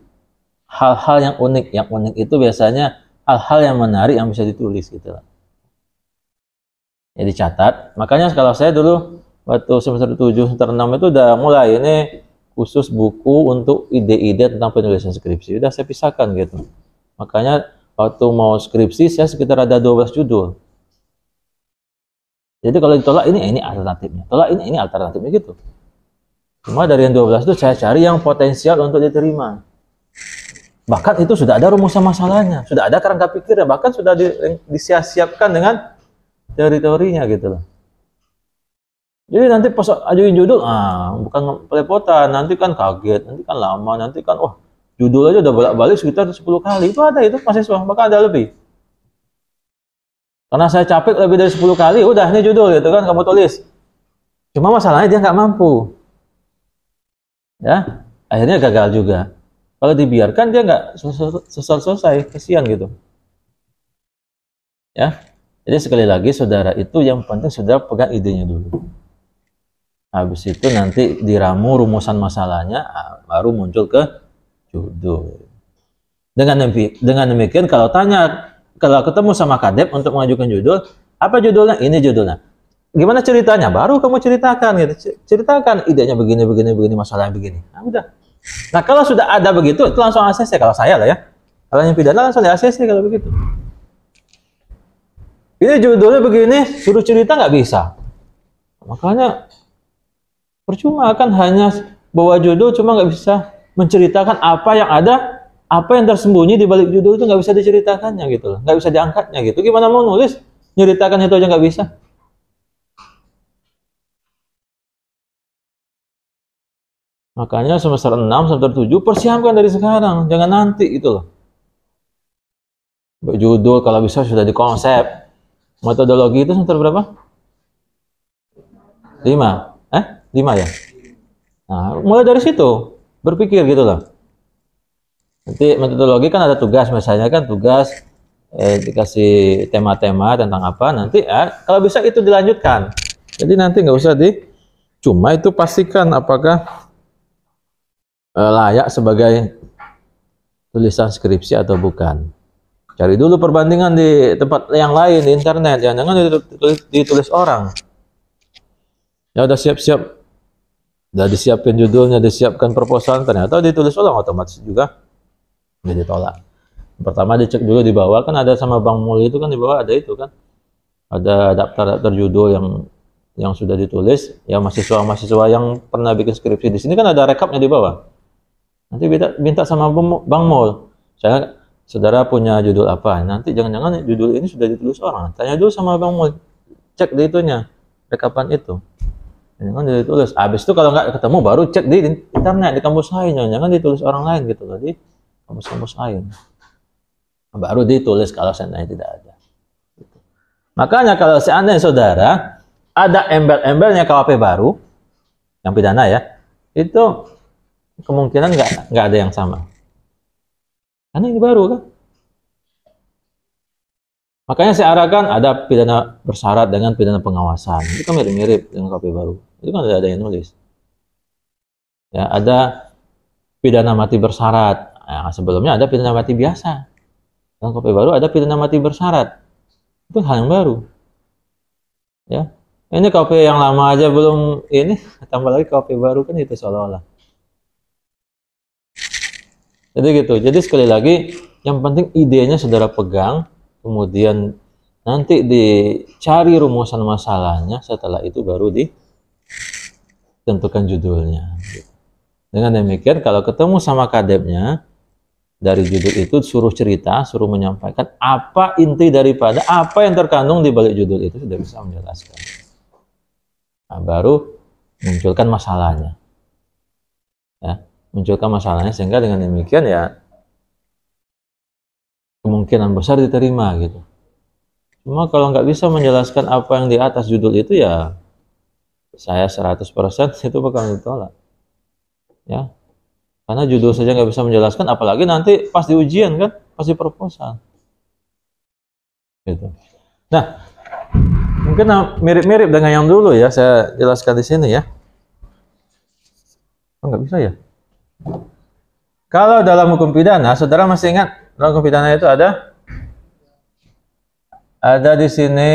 hal-hal yang unik. Yang unik itu biasanya hal-hal yang menarik yang bisa ditulis gitu. Ya dicatat. Makanya kalau saya dulu waktu semester 7, semester 6 itu udah mulai ini khusus buku untuk ide-ide tentang penulisan skripsi. Udah saya pisahkan gitu. Makanya waktu mau skripsi saya sekitar ada 12 judul. Jadi kalau ditolak ini alternatifnya. Tolak ini alternatifnya gitu. Cuma dari yang 12 itu saya cari yang potensial untuk diterima. Bahkan itu sudah ada rumusan masalahnya, sudah ada kerangka pikirnya, bahkan sudah disiapkan dengan teori-teorinya gitu loh. Jadi nanti pas ajuin judul, bukan pelepotan, nanti kan kaget, nanti kan lama, nanti kan wah judul aja udah bolak-balik sekitar 10 kali. Itu ada itu mahasiswa, bahkan ada lebih. Karena saya capek lebih dari 10 kali, udah ini judul gitu kan kamu tulis. Cuma masalahnya dia nggak mampu. Ya, akhirnya gagal juga. Kalau dibiarkan dia nggak selesai, kasihan gitu. Ya, jadi sekali lagi saudara itu yang penting saudara pegang idenya dulu. Habis itu nanti diramu rumusan masalahnya, baru muncul ke judul. Dengan demikian kalau ketemu sama kadep untuk mengajukan judul, apa judulnya? Ini judulnya. Gimana ceritanya? Baru kamu ceritakan gitu. Ceritakan idenya begini, masalahnya begini. Nah, udah. Nah, kalau sudah ada begitu, itu langsung ACC kalau saya lah ya. Kalau yang pidana langsung di ACC kalau begitu. Ini judulnya begini, suruh cerita nggak bisa. Makanya percuma kan hanya bawa judul cuma nggak bisa menceritakan apa yang ada, apa yang tersembunyi di balik judul itu nggak bisa diceritakannya gitu loh, nggak bisa diangkatnya gitu. Gimana mau nulis, nyeritakan itu aja nggak bisa. Makanya semester 6, semester 7 persiapkan dari sekarang, jangan nanti gitu loh. Judul kalau bisa sudah dikonsep. Metodologi itu semester berapa? 5. 5 ya? Nah, mulai dari situ berpikir gitu loh. Nanti metodologi kan ada tugas, misalnya kan tugas dikasih tema-tema tentang apa, nanti kalau bisa itu dilanjutkan. Jadi nanti nggak usah cuma itu pastikan apakah layak sebagai tulisan skripsi atau bukan. Cari dulu perbandingan di tempat yang lain, di internet, jangan ditulis orang. Ya udah siap-siap, udah disiapkan judulnya, disiapkan proposalnya, ternyata ditulis ulang, otomatis juga jadi ditolak. Pertama dicek dulu di bawah, kan ada sama Bang Mul itu kan di bawah ada itu kan, ada daftar dudul yang sudah ditulis, ya mahasiswa yang pernah bikin skripsi di sini kan ada rekapnya di bawah. Nanti minta sama Bang Mul, saudara punya judul apa? Nanti jangan-jangan judul ini sudah ditulis orang. Tanya dulu sama Bang Mul, cek di itunya, rekapan itu. Jangan ditulis. Habis itu kalau nggak ketemu baru cek di internet, di kampus lain. Jangan ditulis orang lain gitu loh, di kampus-kampus lain. Baru ditulis kalau seandainya tidak ada. Makanya kalau seandainya saudara ada embel-embelnya KUHP baru, yang pidana ya, itu kemungkinan nggak ada yang sama. Karena ini baru kan. Makanya saya arahkan ada pidana bersyarat dengan pidana pengawasan. Itu kan mirip-mirip dengan KUHP baru. Itu kan ada yang nulis. Ya, ada pidana mati bersyarat. Nah, sebelumnya ada pidana mati biasa. Dalam KUHP baru ada pidana mati bersyarat. Itu hal yang baru. Ya. Ini KUHP yang lama aja belum ini, tambah lagi KUHP baru kan itu seolah-olah. Jadi gitu. Jadi sekali lagi yang penting idenya saudara pegang, kemudian nanti dicari rumusan masalahnya, setelah itu baru ditentukan judulnya. Dengan demikian kalau ketemu sama kadepnya, dari judul itu suruh cerita, suruh menyampaikan apa inti daripada apa yang terkandung di balik judul itu, sudah bisa menjelaskan. Nah, baru munculkan masalahnya. Ya, munculkan masalahnya sehingga dengan demikian ya kemungkinan besar diterima gitu. Cuma kalau nggak bisa menjelaskan apa yang di atas judul itu ya saya 100% itu bakal ditolak. Ya. Karena judul saja nggak bisa menjelaskan, apalagi nanti pas di ujian kan, pas di proposal. Gitu. Nah, mungkin mirip-mirip dengan yang dulu ya, saya jelaskan di sini ya. Oh, nggak bisa ya? Kalau dalam hukum pidana, saudara masih ingat dalam hukum pidana itu ada di sini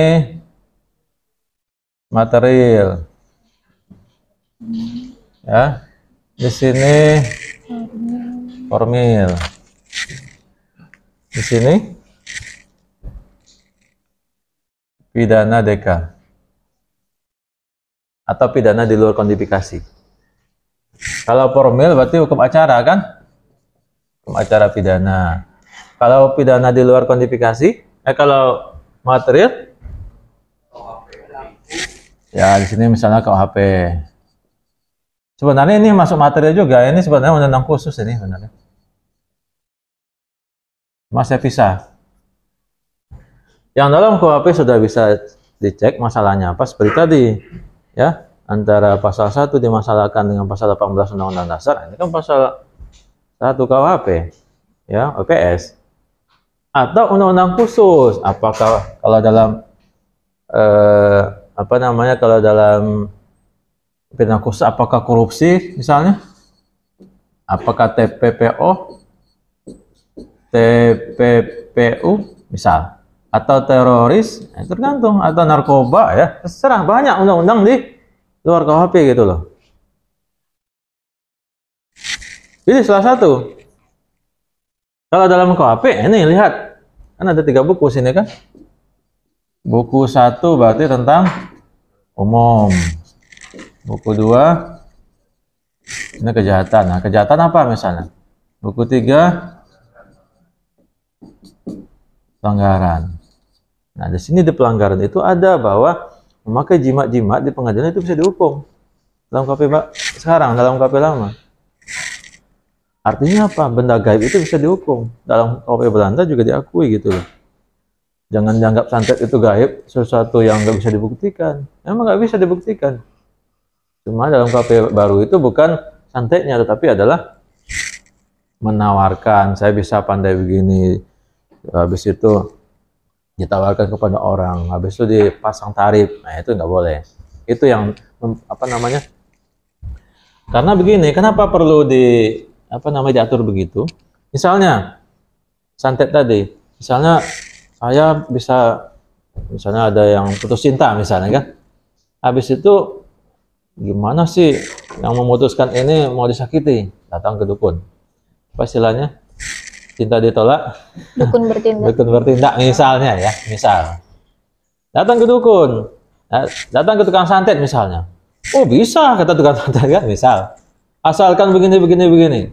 material, ya, di sini formil, di sini pidana deka atau pidana di luar kodifikasi. Kalau formil berarti hukum acara kan? Hukum acara pidana. Kalau pidana di luar kodifikasi, kalau material, ya di sini misalnya KUHP. Sebenarnya ini masuk material juga. Ini sebenarnya undang-undang khusus ini sebenarnya. Mas saya pisah. Yang dalam KUHP sudah bisa dicek masalahnya apa seperti tadi, ya, antara pasal 1 dimasalahkan dengan pasal 18 Undang-Undang Dasar. Ini kan pasal 1 KUHP, ya, OPS. Atau undang-undang khusus. Apakah kalau dalam kalau dalam pidana khusus apakah korupsi misalnya? Apakah TPPO, TPPU misal? Atau teroris, tergantung, atau narkoba ya, terserah, banyak undang-undang di luar KUHP gitu loh. Jadi salah satu. Kalau dalam KUHP ini lihat, kan ada 3 buku sini kan. Buku 1 berarti tentang umum. Buku 2 ini kejahatan. Nah, kejahatan apa misalnya? Buku 3 pelanggaran. Nah, di sini di pelanggaran itu ada bahwa memakai jimat-jimat di pengadilan itu bisa dihukum. Dalam KUHP sekarang, dalam KUHP lama. Artinya apa? Benda gaib itu bisa dihukum. Dalam KUHP Belanda juga diakui gitu loh. Jangan dianggap santet itu gaib, sesuatu yang nggak bisa dibuktikan. Emang nggak bisa dibuktikan. Cuma dalam KUHP baru itu bukan santetnya, tetapi adalah menawarkan, saya bisa pandai begini. Habis itu ditawarkan kepada orang, habis itu dipasang tarif. Nah, itu nggak boleh. Itu yang karena begini, kenapa perlu diatur begitu? Misalnya santet tadi, misalnya saya misalnya ada yang putus cinta misalnya kan, habis itu gimana sih yang memutuskan ini mau disakiti? Datang ke dukun, apa istilahnya? Cinta ditolak, dukun bertindak. Dukun bertindak misalnya ya, misal. Datang ke dukun, datang ke tukang santet misalnya. Oh bisa, kata tukang santet kan, misal. Asalkan begini.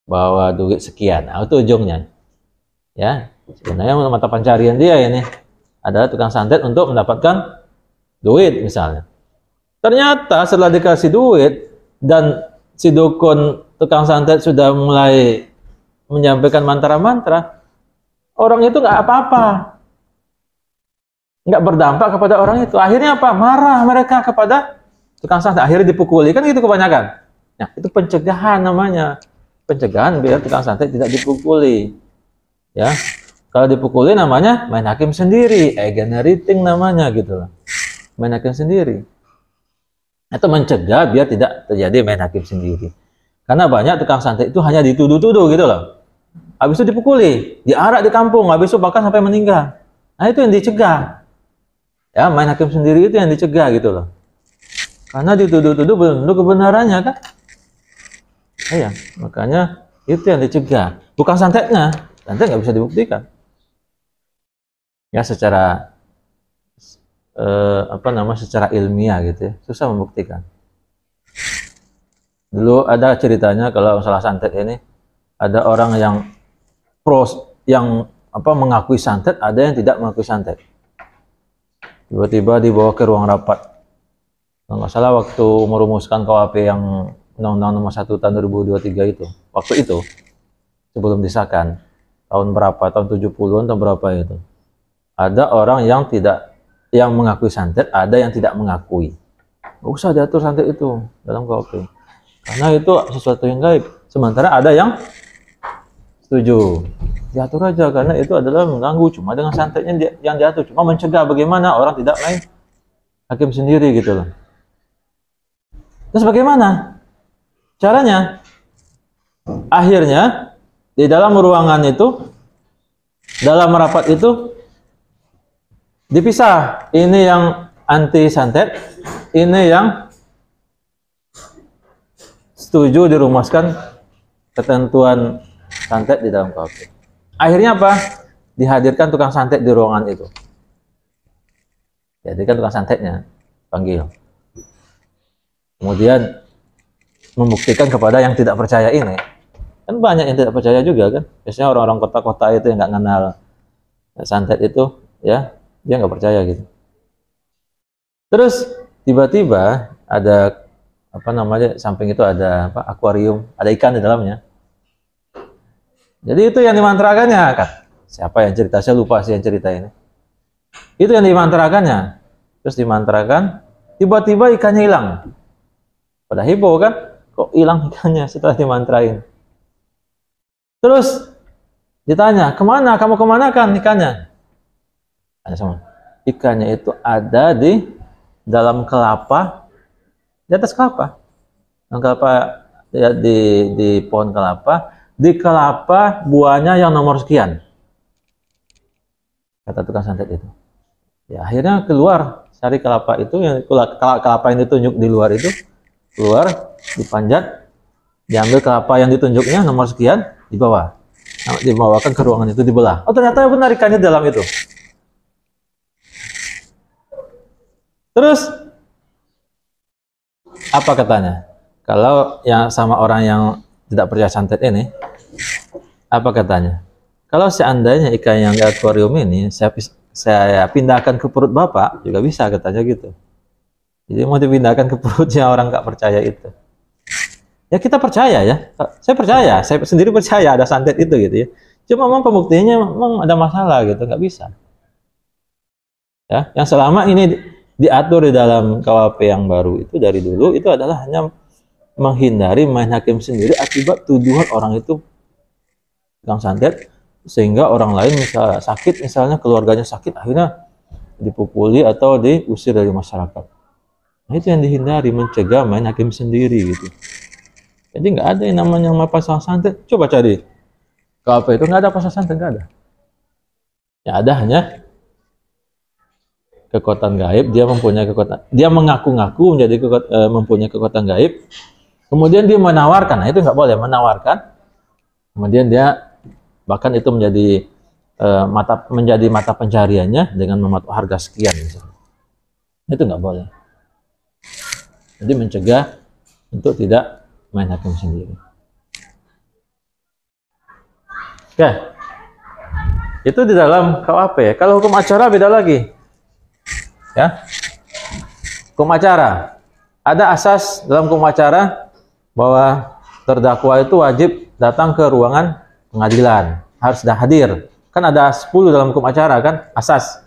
Bawa duit sekian, nah, itu ujungnya. Ya, sebenarnya mata pencarian dia ini adalah tukang santet untuk mendapatkan duit misalnya. Ternyata setelah dikasih duit dan si dukun tukang santet sudah mulai menyampaikan mantra-mantra, orang itu nggak apa-apa, nggak berdampak kepada orang itu. Akhirnya apa? Marah mereka kepada tukang santet, akhirnya dipukuli, kan itu kebanyakan. Nah, itu pencegahan namanya, pencegahan biar tukang santet tidak dipukuli. Ya, kalau dipukuli namanya main hakim sendiri, generating namanya gitu loh, main hakim sendiri. Itu mencegah biar tidak terjadi main hakim sendiri. Karena banyak tukang santet itu hanya dituduh-tuduh gitu loh. Habis itu dipukuli, diarak di kampung, habis itu bahkan sampai meninggal. Nah, itu yang dicegah. Ya, main hakim sendiri itu yang dicegah gitu loh. Karena dituduh-tuduh belum tentu kebenarannya kan. Iya, makanya itu yang dicegah. Bukan santetnya, santet nggak bisa dibuktikan. Ya, secara secara ilmiah gitu ya, susah membuktikan. Dulu ada ceritanya kalau masalah santet ini, ada orang yang mengakui santet, ada yang tidak mengakui santet. Tiba-tiba dibawa ke ruang rapat. Kalau nggak salah waktu merumuskan KUHP yang Undang-Undang Nomor 1 Tahun 2023 itu, waktu itu sebelum disahkan, tahun berapa? Tahun 70-an atau berapa itu? Ada orang yang mengakui santet, ada yang tidak mengakui. Nggak usah diatur santet itu dalam KUHP. Karena itu sesuatu yang gaib. Sementara ada yang setuju. Diatur aja karena itu adalah mengganggu. Cuma dengan santetnya yang diatur. Cuma mencegah bagaimana orang tidak main hakim sendiri gitu loh. Terus bagaimana caranya? Akhirnya di dalam ruangan itu, dalam rapat itu dipisah. Ini yang anti santet, ini yang setuju dirumuskan ketentuan santet di dalam KUHP. Akhirnya apa? Dihadirkan tukang santet di ruangan itu. Dihadirkan tukang santetnya, panggil. Kemudian membuktikan kepada yang tidak percaya ini. Kan banyak yang tidak percaya juga kan. Biasanya orang-orang kota-kota itu yang nggak kenal santet itu, ya dia nggak percaya gitu. Terus tiba-tiba ada apa namanya, samping itu ada apa, akuarium, ada ikan di dalamnya. Jadi itu yang dimantrakannya kan. Siapa yang cerita? Saya lupa sih yang cerita ini. Itu yang dimantrakannya. Terus dimantrakan, tiba-tiba ikannya hilang. Pada heboh kan? Kok hilang ikannya setelah dimantrain? Terus ditanya, kemana? Kamu kemanakan ikannya? Tanya sama. Ikannya itu ada di dalam kelapa, di atas kelapa. Dalam kelapa, ya, di pohon kelapa. Di kelapa buahnya yang nomor sekian, kata tukang santet itu. Ya akhirnya keluar cari kelapa itu, yang kelapa yang ditunjuk di luar itu keluar, dipanjat, diambil kelapa yang ditunjuknya nomor sekian, dibawa, dibawakan ke ruangan itu, dibelah. Oh ternyata benar ikannya dalam itu. Terus apa katanya? Kalau yang sama orang yang tidak percaya santet ini, apa katanya? Kalau seandainya ikan yang di akuarium ini saya pindahkan ke perut Bapak, juga bisa katanya gitu. Jadi mau dipindahkan ke perutnya orang nggak percaya itu. Ya kita percaya ya. Saya percaya, saya sendiri percaya ada santet itu gitu ya. Cuma memang pembuktiannya memang ada masalah gitu, nggak bisa. Ya, yang selama ini diatur di dalam KUHP yang baru itu dari dulu itu adalah hanya menghindari main hakim sendiri akibat tuduhan orang itu tukang santet, sehingga orang lain misalnya sakit, misalnya keluarganya sakit, akhirnya dipukuli atau diusir dari masyarakat. Nah itu yang dihindari, mencegah main hakim sendiri gitu. Jadi nggak ada yang namanya pasal santet. Coba cari KUHP itu nggak ada pasal santet, nggak ada. Ya ada hanya kekuatan gaib. Dia mempunyai kekuatan, dia mengaku-ngaku menjadi mempunyai kekuatan gaib. Kemudian dia menawarkan, nah itu nggak boleh, menawarkan. Kemudian dia bahkan itu menjadi mata pencariannya dengan mematok harga sekian misalnya. Itu nggak boleh. Jadi mencegah untuk tidak main hakim sendiri. Oke, itu di dalam KUHP. Kalau hukum acara beda lagi, ya. Hukum acara ada asas dalam hukum acara bahwa terdakwa itu wajib datang ke ruangan pengadilan, harus sudah hadir. Kan ada 10 dalam hukum acara kan, asas.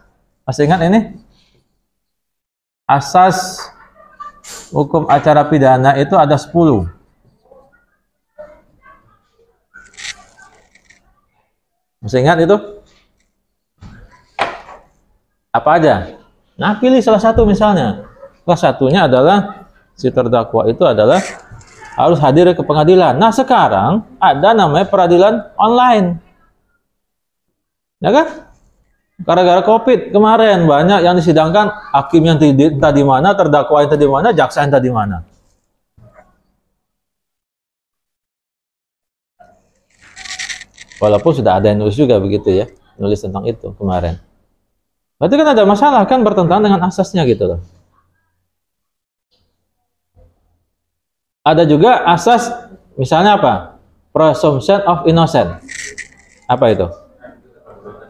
Masih ingat ini? Asas hukum acara pidana itu ada 10. Masih ingat itu? Apa aja? Nah, pilih salah satu misalnya. Salah satunya adalah si terdakwa itu adalah harus hadir ke pengadilan. Nah, sekarang ada namanya peradilan online. Ya kan? Gara-gara COVID kemarin banyak yang disidangkan, hakim yang entah di mana, terdakwa yang entah di mana, jaksa yang entah di mana. Walaupun sudah ada yang nulis juga begitu ya, nulis tentang itu kemarin. Berarti kan ada masalah kan, bertentangan dengan asasnya gitu loh. Ada juga asas, misalnya apa? Presumption of innocence. Apa itu?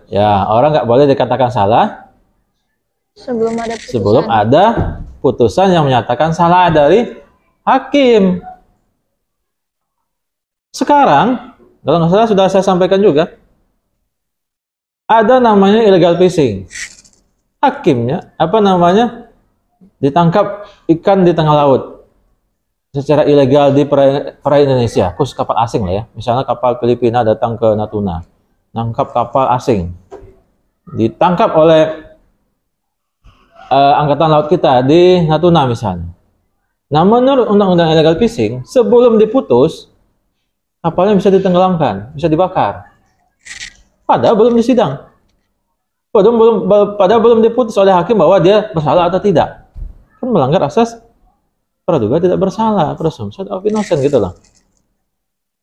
Ya, orang nggak boleh dikatakan salah sebelum ada putusan yang menyatakan salah dari hakim. Sekarang, kalau nggak salah sudah saya sampaikan juga, ada namanya illegal fishing. Hakimnya, apa namanya, ditangkap ikan di tengah laut. secara ilegal di perairan Indonesia, khusus kapal asing lah ya. Misalnya kapal Filipina datang ke Natuna, nangkap kapal asing, ditangkap oleh angkatan laut kita di Natuna misalnya. Nah, menurut undang-undang illegal fishing, sebelum diputus, kapalnya bisa ditenggelamkan, bisa dibakar. Padahal belum disidang. Padahal belum diputus oleh hakim bahwa dia bersalah atau tidak. Kan melanggar asas praduga tidak bersalah, presumption of innocence gitu loh.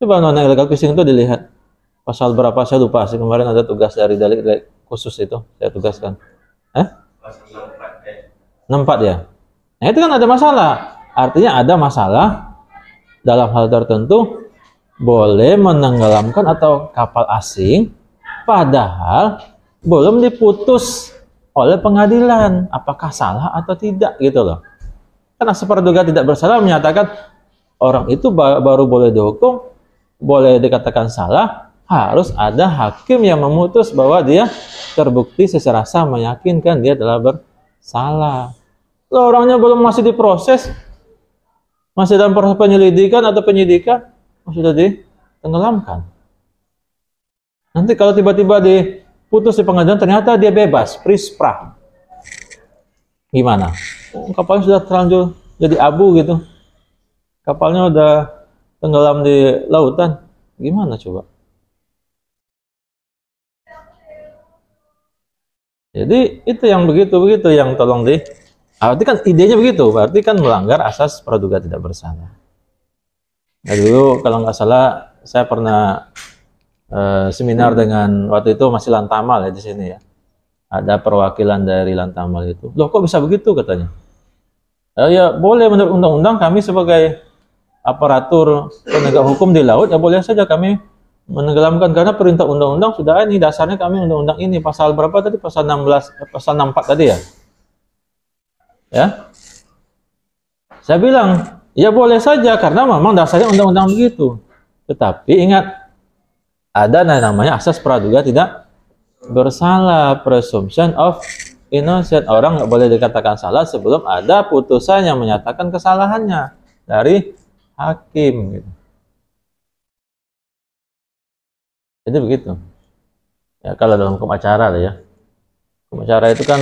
Coba undang-undang illegal fishing itu dilihat. Pasal berapa saya lupa sih, kemarin ada tugas dari delik khusus itu saya tugaskan. 64 ya. Nah, itu kan ada masalah. Artinya ada masalah dalam hal tertentu boleh menenggelamkan atau kapal asing padahal belum diputus oleh pengadilan apakah salah atau tidak gitu loh. Kan asas praduga tidak bersalah menyatakan orang itu baru boleh dihukum, boleh dikatakan salah, harus ada hakim yang memutus bahwa dia terbukti secara sah meyakinkan dia telah bersalah. Kalau orangnya belum masih diproses, masih dalam proses penyelidikan atau penyidikan, sudah ditenggelamkan. Nanti kalau tiba-tiba diputus di pengadilan ternyata dia bebas, prispra. Gimana? Kapalnya sudah terlanjur jadi abu gitu. Kapalnya udah tenggelam di lautan. Gimana coba? Jadi itu yang begitu yang tolong berarti kan idenya begitu, berarti kan melanggar asas praduga tidak bersalah. Nah, dulu kalau nggak salah saya pernah seminar dengan waktu itu masih Lantamal ya di sini ya. Ada perwakilan dari Lantamal itu. Loh kok bisa begitu katanya? Ya boleh menurut undang-undang kami sebagai aparatur penegak hukum di laut ya boleh saja kami menenggelamkan karena perintah undang-undang sudah ini dasarnya kami undang-undang ini pasal berapa tadi pasal 16 pasal 64 tadi ya. Ya, saya bilang ya boleh saja karena memang dasarnya undang-undang begitu. Tetapi ingat ada namanya asas praduga tidak bersalah, presumption of innocence. Orang nggak boleh dikatakan salah sebelum ada putusan yang menyatakan kesalahannya dari hakim. Gitu. Jadi begitu. Ya kalau dalam hukum acara lah ya. Hukum acara itu kan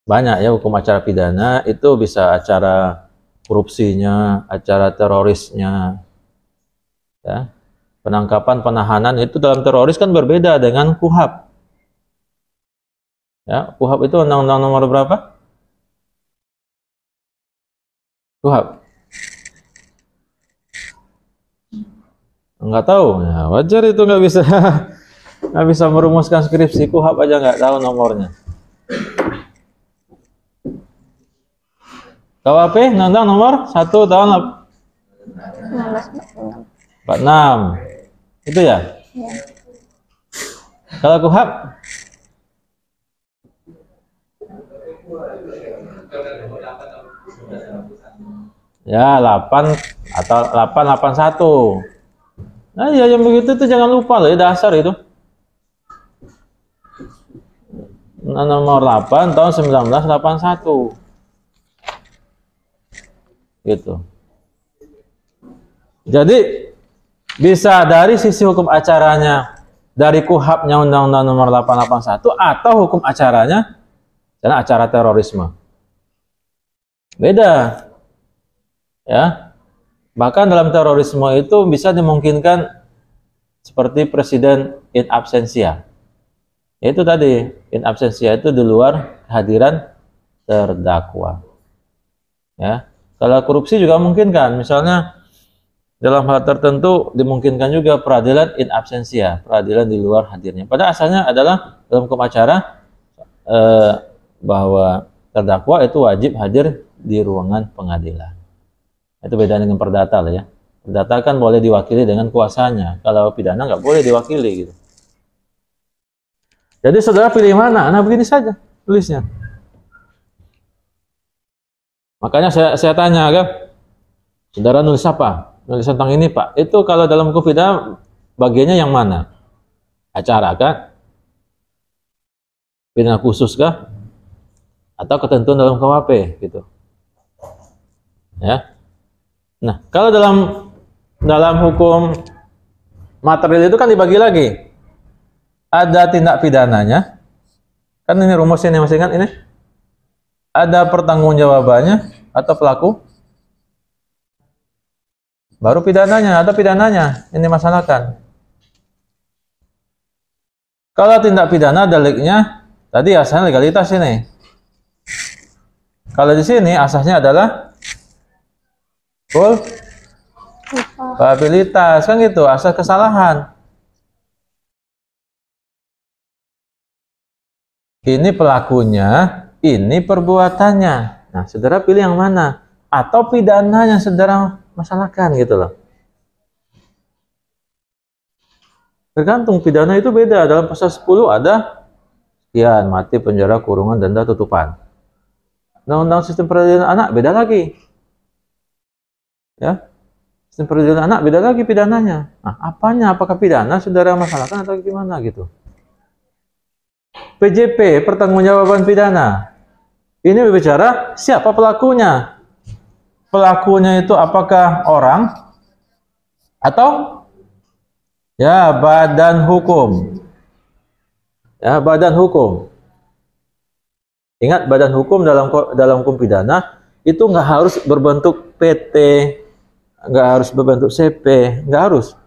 banyak ya hukum acara pidana itu bisa acara korupsinya, acara terorisnya, ya penangkapan penahanan itu dalam teroris kan berbeda dengan KUHP. Ya KUHP itu undang-undang nomor berapa? KUHP? Nggak tahu, ya, wajar itu nggak bisa merumuskan skripsi KUHP aja nggak tahu nomornya. KUHP undang-undang nomor 1 tahun 46 itu ya? Ya. Kalau KUHP ya 8 atau 881. Nah ya yang begitu tuh jangan lupa loh ya dasar itu. Nomor 8 tahun 1981. Gitu. Jadi bisa dari sisi hukum acaranya dari KUHP-nya Undang-Undang nomor 881 atau hukum acaranya karena acara terorisme. Beda. Ya. Bahkan dalam terorisme itu bisa dimungkinkan seperti presiden in absentia. Itu tadi, in absentia itu di luar kehadiran terdakwa. Ya. Kalau korupsi juga memungkinkan, misalnya dalam hal tertentu dimungkinkan juga peradilan in absentia, peradilan di luar hadirnya. Pada asalnya adalah dalam hukum acara bahwa terdakwa itu wajib hadir di ruangan pengadilan. Itu beda dengan perdata lah ya. Perdata kan boleh diwakili dengan kuasanya. Kalau pidana nggak boleh diwakili gitu. Jadi saudara pilih mana? Nah begini saja tulisnya. Makanya saya tanya kan, saudara nulis apa? Nulis tentang ini Pak. Itu kalau dalam hukum pidana bagiannya yang mana? Acara kah? Pidana khusus kah? Atau ketentuan dalam KUHP gitu. Ya. Nah, kalau dalam hukum material itu kan dibagi lagi. Ada tindak pidananya. Kan ini rumusnya nih, masih ingat ini? Ada pertanggungjawabannya atau pelaku. Baru pidananya, ada pidananya. Ini masalahkan. Kalau tindak pidana deliknya tadi asasnya legalitas ini. Kalau di sini asasnya adalah culpabilitas, kan gitu, asas kesalahan. Ini pelakunya, ini perbuatannya. Nah, saudara pilih yang mana? Atau pidana yang saudara masalahkan gitu loh. Tergantung, pidana itu beda. Dalam pasal 10 ada sekian, mati, penjara, kurungan, denda, tutupan. Undang-undang sistem peradilan anak beda lagi. Ya. Sistem peradilan anak beda lagi pidananya. Nah, apanya? Apakah pidana saudara masalahkan atau gimana gitu? PJP, pertanggungjawaban pidana. Ini berbicara siapa pelakunya. Pelakunya itu apakah orang atau ya badan hukum. Ya, badan hukum. Ingat, badan hukum dalam hukum pidana itu nggak harus berbentuk PT, nggak harus berbentuk CP, nggak harus.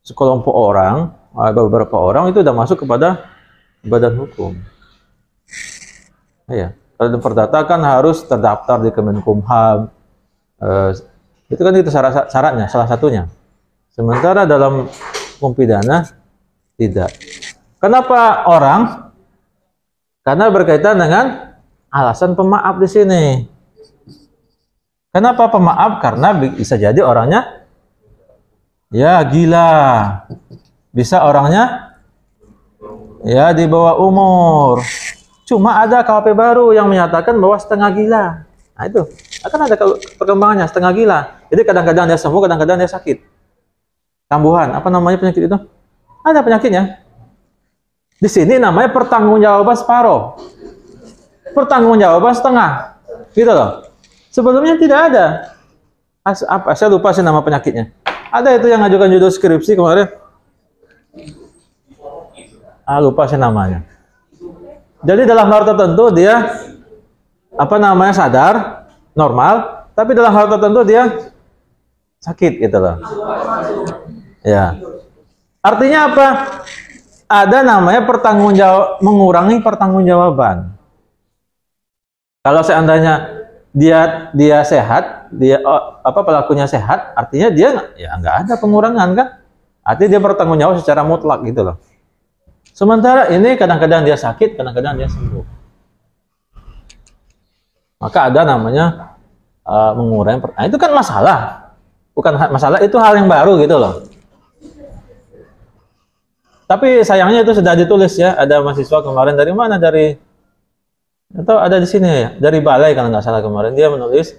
Sekelompok orang, beberapa orang itu udah masuk kepada badan hukum. Ya, kalau perdata kan harus terdaftar di Kemenkumham. Itu kan itu syaratnya, salah satunya. Sementara dalam hukum pidana tidak. Kenapa orang? Karena berkaitan dengan alasan pemaaf di sini. Kenapa pemaaf? Karena bisa jadi orangnya ya gila. Bisa orangnya ya di bawah umur. Cuma ada KUHP baru yang menyatakan bahwa setengah gila. Nah itu, akan ada perkembangannya setengah gila. Jadi kadang-kadang dia sembuh, kadang-kadang dia sakit. Kambuhan, apa namanya penyakit itu? Ada penyakitnya. Di sini namanya pertanggungjawaban separuh. Pertanggungjawaban setengah. Gitu loh. Sebelumnya tidak ada. Saya lupa sih nama penyakitnya. Ada itu yang ngajukan judul skripsi kemarin. Lupa sih namanya. Jadi dalam hal tertentu dia apa namanya sadar, normal, tapi dalam hal tertentu dia sakit gitu loh. Ya. Artinya apa? Ada namanya mengurangi pertanggungjawaban. Kalau seandainya dia sehat, pelakunya sehat, artinya dia ya nggak ada pengurangan kan? Artinya dia bertanggung jawab secara mutlak gitu loh. Sementara ini kadang-kadang dia sakit, kadang-kadang dia sembuh. Maka ada namanya mengurangi. Nah, itu kan masalah, bukan masalah, itu hal yang baru gitu loh. Tapi sayangnya itu sudah ditulis ya. Ada mahasiswa kemarin dari mana? Atau ada di sini ya? Dari Balai kalau nggak salah kemarin. Dia menulis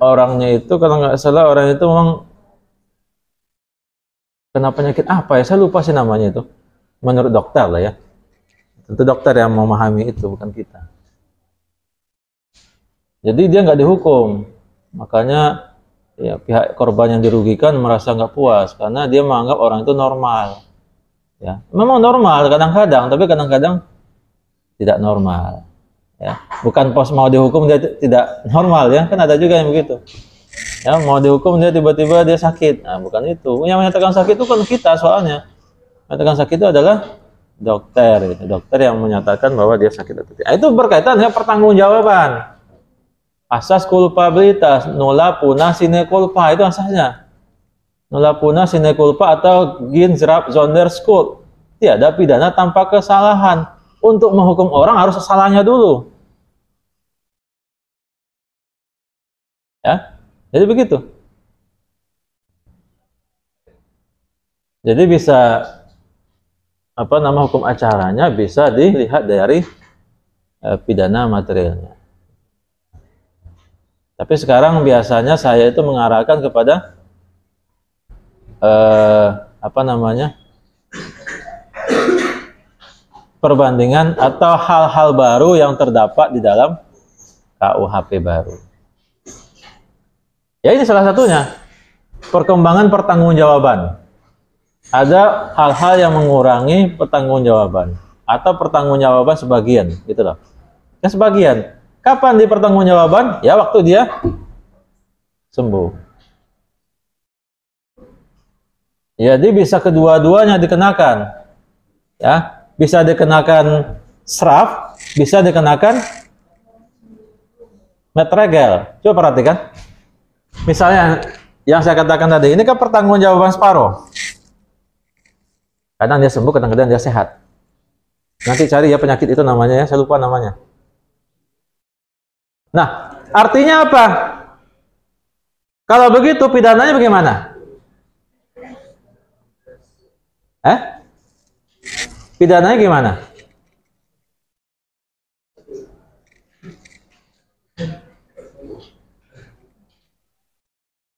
orangnya itu kalau nggak salah orang itu memang kena penyakit apa ya? Saya lupa sih namanya itu. Menurut dokter lah ya. Tentu dokter yang memahami itu, bukan kita. Jadi dia nggak dihukum. Makanya ya pihak korban yang dirugikan merasa nggak puas karena dia menganggap orang itu normal. Ya, memang normal kadang-kadang, tapi kadang-kadang tidak normal. Ya, bukan pas mau dihukum dia tidak normal ya, kan ada juga yang begitu. Ya, mau dihukum dia tiba-tiba dia sakit. Nah, bukan itu. Yang menyatakan sakit itu kan kita soalnya. Menyatakan sakit itu adalah dokter, gitu. Dokter yang menyatakan bahwa dia sakit atau tidak. Itu berkaitan dengan pertanggungjawaban. Asas kulpabilitas, nulla puna sine culpa, itu asasnya. Nulla puna sine culpa atau Ginzrap Sonderskuld. Tiada pidana tanpa kesalahan. Untuk menghukum orang harus kesalahannya dulu. Ya, jadi begitu. Jadi bisa hukum acaranya bisa dilihat dari pidana materialnya. Tapi sekarang biasanya saya itu mengarahkan kepada perbandingan atau hal-hal baru yang terdapat di dalam KUHP baru. Ya ini salah satunya. Perkembangan pertanggungjawaban. Ada hal-hal yang mengurangi pertanggungjawaban atau pertanggungjawaban sebagian, gitu loh. Ya sebagian. Kapan dipertanggungjawaban? Ya waktu dia sembuh. Jadi bisa kedua-duanya dikenakan. Ya, bisa dikenakan sraf, bisa dikenakan metregel. Coba perhatikan. Misalnya yang saya katakan tadi, ini kan pertanggungjawaban separuh. Kadang dia sembuh, kadang-kadang dia sehat. Nanti cari ya penyakit itu namanya ya, saya lupa namanya. Nah, artinya apa? Kalau begitu pidananya bagaimana? Pidananya gimana?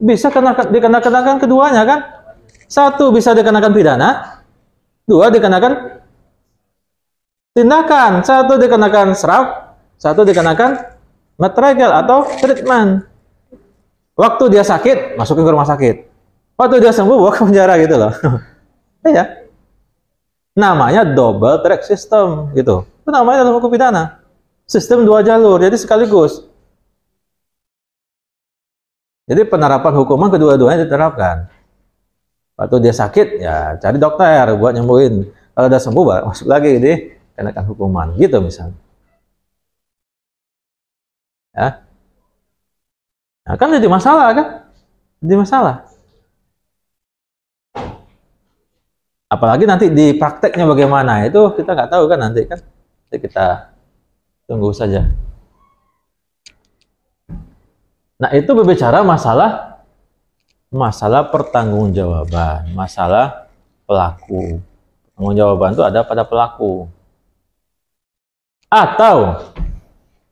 Bisa dikenakan keduanya kan? Satu bisa dikenakan pidana, dua dikenakan tindakan, satu dikenakan serap, satu dikenakan metregel atau treatment. Waktu dia sakit, masukin ke rumah sakit. Waktu dia sembuh, bawa ke penjara gitu loh. Iya. Namanya double track system gitu. Itu namanya dalam hukum pidana. Sistem dua jalur, jadi sekaligus. Jadi penerapan hukuman kedua-duanya diterapkan. Waktu dia sakit, ya cari dokter buat nyembuhin. Kalau udah sembuh, masuk lagi di kenakan hukuman, gitu misalnya. Ya. Nah, kan jadi masalah kan? Jadi masalah. Apalagi nanti di prakteknya bagaimana, itu kita nggak tahu kan nanti kan. Jadi kita tunggu saja. Nah, itu berbicara masalah pertanggungjawaban, masalah pelaku. Pertanggungjawaban itu ada pada pelaku. Atau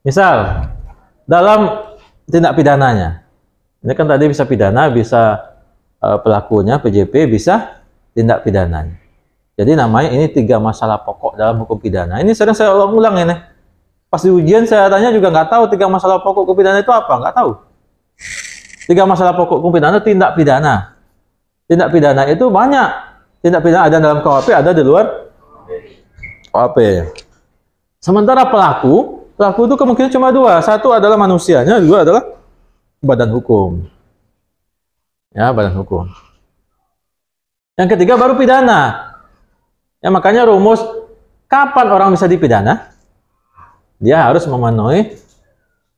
misal dalam tindak pidananya. Ini kan tadi bisa pidana, bisa pelakunya PJP, bisa tindak pidananya. Jadi namanya ini 3 masalah pokok dalam hukum pidana. Ini sering saya ulang-ulang ini. Pas di ujian saya tanya juga nggak tahu 3 masalah pokok hukum pidana itu apa, nggak tahu. 3 masalah pokok hukum pidana, tindak pidana. Tindak pidana itu banyak. Tindak pidana ada dalam KUHP, ada di luar KUHP. Sementara pelaku itu kemungkinan cuma 2. Satu adalah manusianya, 2 adalah badan hukum. Ya, badan hukum. Yang ketiga baru pidana. Ya, makanya rumus kapan orang bisa dipidana? Dia harus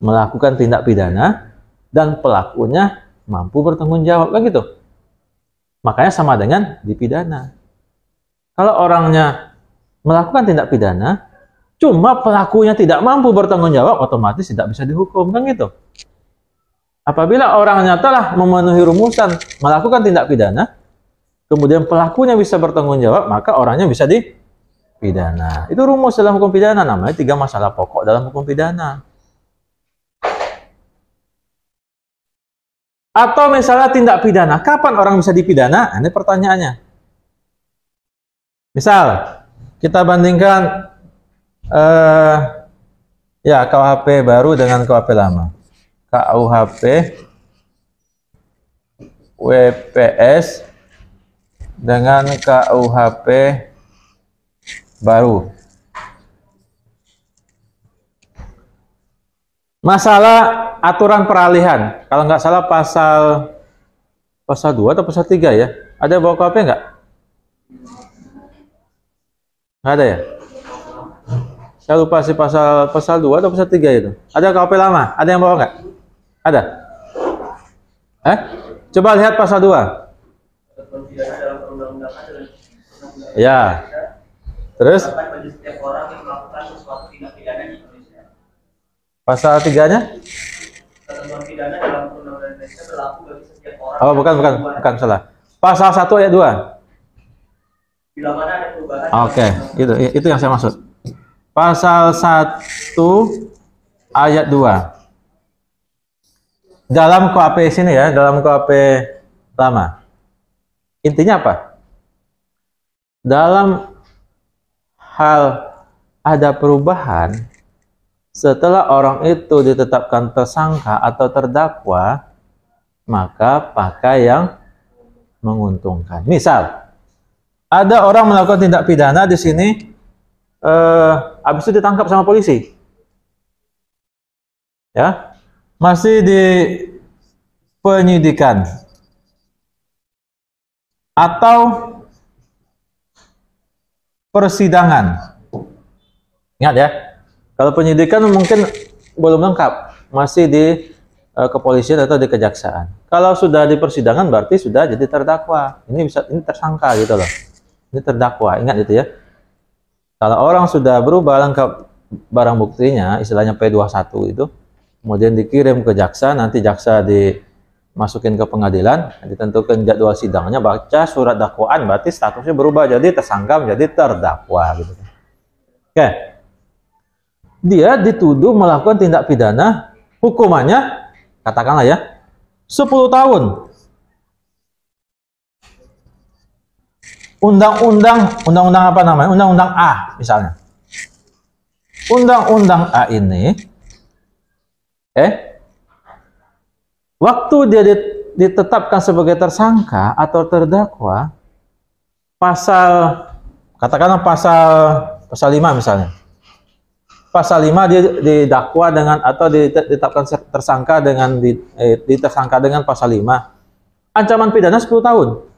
melakukan tindak pidana dan pelakunya mampu bertanggung jawab, kan gitu. Makanya sama dengan dipidana. Kalau orangnya melakukan tindak pidana, cuma pelakunya tidak mampu bertanggung jawab, otomatis tidak bisa dihukum, kan gitu. Apabila orangnya telah memenuhi rumusan melakukan tindak pidana, kemudian pelakunya bisa bertanggung jawab, maka orangnya bisa dipidana. Itu rumus dalam hukum pidana, namanya 3 masalah pokok dalam hukum pidana. Atau misalnya tindak pidana, kapan orang bisa dipidana? Ini pertanyaannya. Misal, kita bandingkan ya KUHP baru dengan KUHP lama. KUHP WPS dengan KUHP baru. Masalah aturan peralihan, kalau nggak salah pasal 2 atau pasal 3 ya. Ada bawa KUHP nggak? Nggak ada ya? Saya lupa sih pasal 2 atau pasal 3 itu. Ada KUHP lama? Ada yang bawa nggak? Ada? Coba lihat pasal 2. Ya. Terus? Pasal 3-nya? Oh, bukan, salah. Pasal 1 ayat 2. Oke, itu yang saya maksud. Pasal 1 ayat 2. Dalam KUHP sini ya, dalam KUHP lama. Intinya apa? Dalam hal ada perubahan, Setelah orang itu ditetapkan tersangka atau terdakwa, maka pakai yang menguntungkan. Misal, ada orang melakukan tindak pidana di sini, habis itu ditangkap sama polisi, ya, masih di penyidikan atau persidangan. Ingat ya, kalau penyidikan mungkin belum lengkap, masih di kepolisian atau di kejaksaan. Kalau sudah di persidangan berarti sudah jadi terdakwa. Ini tersangka gitu loh. Ini terdakwa. Ingat itu ya. Kalau orang sudah berubah lengkap barang buktinya, istilahnya P21 itu, kemudian dikirim ke jaksa, nanti jaksa dimasukin ke pengadilan, ditentukan jadwal sidangnya, baca surat dakwaan, berarti statusnya berubah jadi tersangka menjadi terdakwa gitu. Oke. Dia dituduh melakukan tindak pidana, hukumannya katakanlah ya 10 tahun. Undang-undang apa namanya? Undang-undang A misalnya. Undang-undang A ini waktu dia ditetapkan sebagai tersangka atau terdakwa, katakanlah pasal 5 misalnya. Pasal 5 dia didakwa dengan atau ditetapkan tersangka dengan ditersangka dengan pasal 5. Ancaman pidana 10 tahun.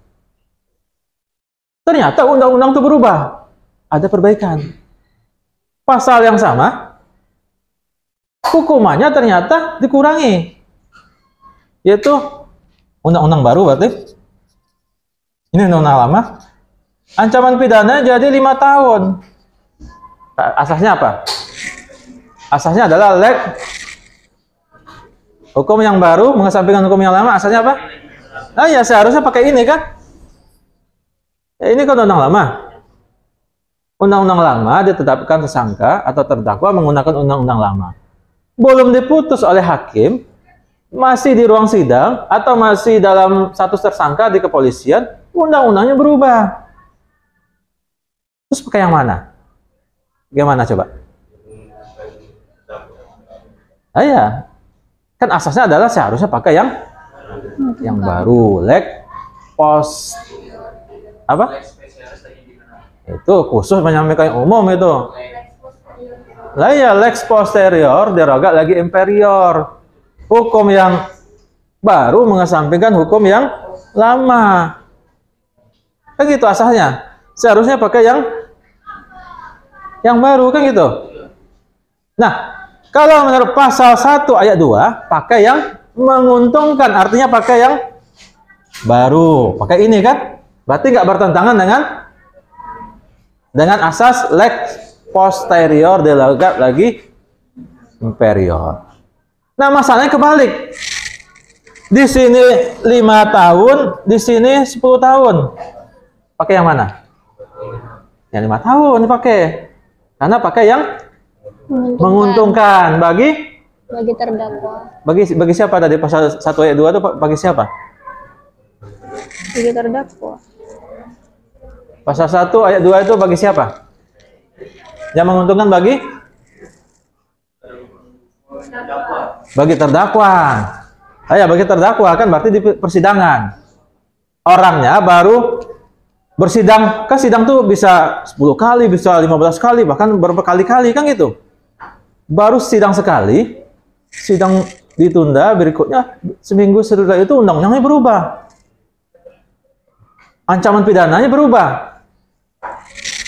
Ternyata undang-undang itu berubah. Ada perbaikan. Pasal yang sama, hukumannya ternyata dikurangi. Yaitu undang-undang baru berarti. Ini undang-undang lama. Ancaman pidana jadi 5 tahun. Asasnya apa? Asasnya adalah hukum yang baru mengesampingkan hukum yang lama. Asasnya apa? Nah ya seharusnya pakai ini kan? Ya, ini kan undang-undang lama. Undang-undang lama ditetapkan tersangka atau terdakwa menggunakan undang-undang lama. Belum diputus oleh hakim, masih di ruang sidang atau masih dalam status tersangka di kepolisian, undang-undangnya berubah. Terus pakai yang mana? Gimana coba? Ya, kan asasnya adalah seharusnya pakai yang baru, post apa? Itu khusus menyampaikan umum itu. Lah ya, lex posterior derogat lagi inferior. Hukum yang baru mengesampingkan hukum yang lama. Kan gitu asasnya. Seharusnya pakai yang baru kan gitu. Nah, kalau menurut pasal 1 ayat 2, pakai yang menguntungkan, artinya pakai yang baru. Pakai ini kan? Berarti nggak bertentangan dengan asas lex posterior derogat lagi inferior. Nah, masalahnya kebalik. Di sini 5 tahun, di sini 10 tahun. Pakai yang mana? Yang 5 tahun dipakai. Karena pakai yang menguntungkan bagi terdakwa. Bagi siapa tadi pasal 1 ayat 2 itu bagi siapa? Bagi terdakwa. Pasal 1 ayat 2 itu bagi siapa? Yang menguntungkan bagi terdakwa. Bagi terdakwa kan berarti di persidangan. Orangnya baru bersidang, kan sidang tuh bisa 10 kali, bisa 15 kali, bahkan berkali-kali kan gitu. Baru sidang sekali, sidang ditunda, berikutnya seminggu setelah itu undang-undangnya berubah. Ancaman pidananya berubah.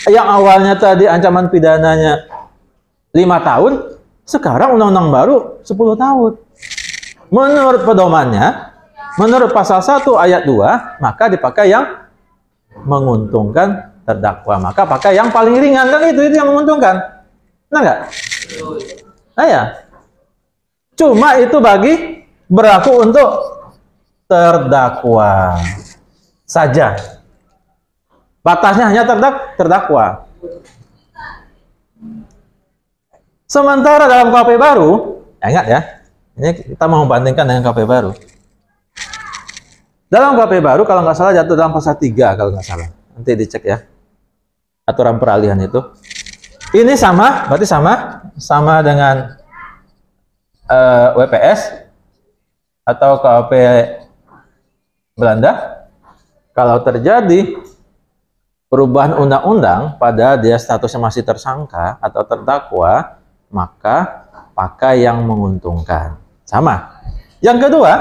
Yang awalnya tadi ancaman pidananya 5 tahun, sekarang undang-undang baru 10 tahun. Menurut pedomannya, menurut pasal 1 ayat 2, maka dipakai yang menguntungkan terdakwa. Maka pakai yang paling ringan kan itu yang menguntungkan. Nah enggak? Nah ya. Cuma itu berlaku untuk terdakwa saja. Batasnya hanya terdakwa. Sementara dalam KUHP baru, ingat ya, ini kita mau membandingkan dengan KUHP baru. Dalam KUHP baru kalau nggak salah jatuh dalam pasal 3 kalau nggak salah. Nanti dicek ya. Aturan peralihan itu. Ini sama, berarti sama. sama dengan WPS atau KUHP Belanda? Kalau terjadi perubahan undang-undang pada dia statusnya masih tersangka atau terdakwa, maka pakai yang menguntungkan. Sama. Yang kedua,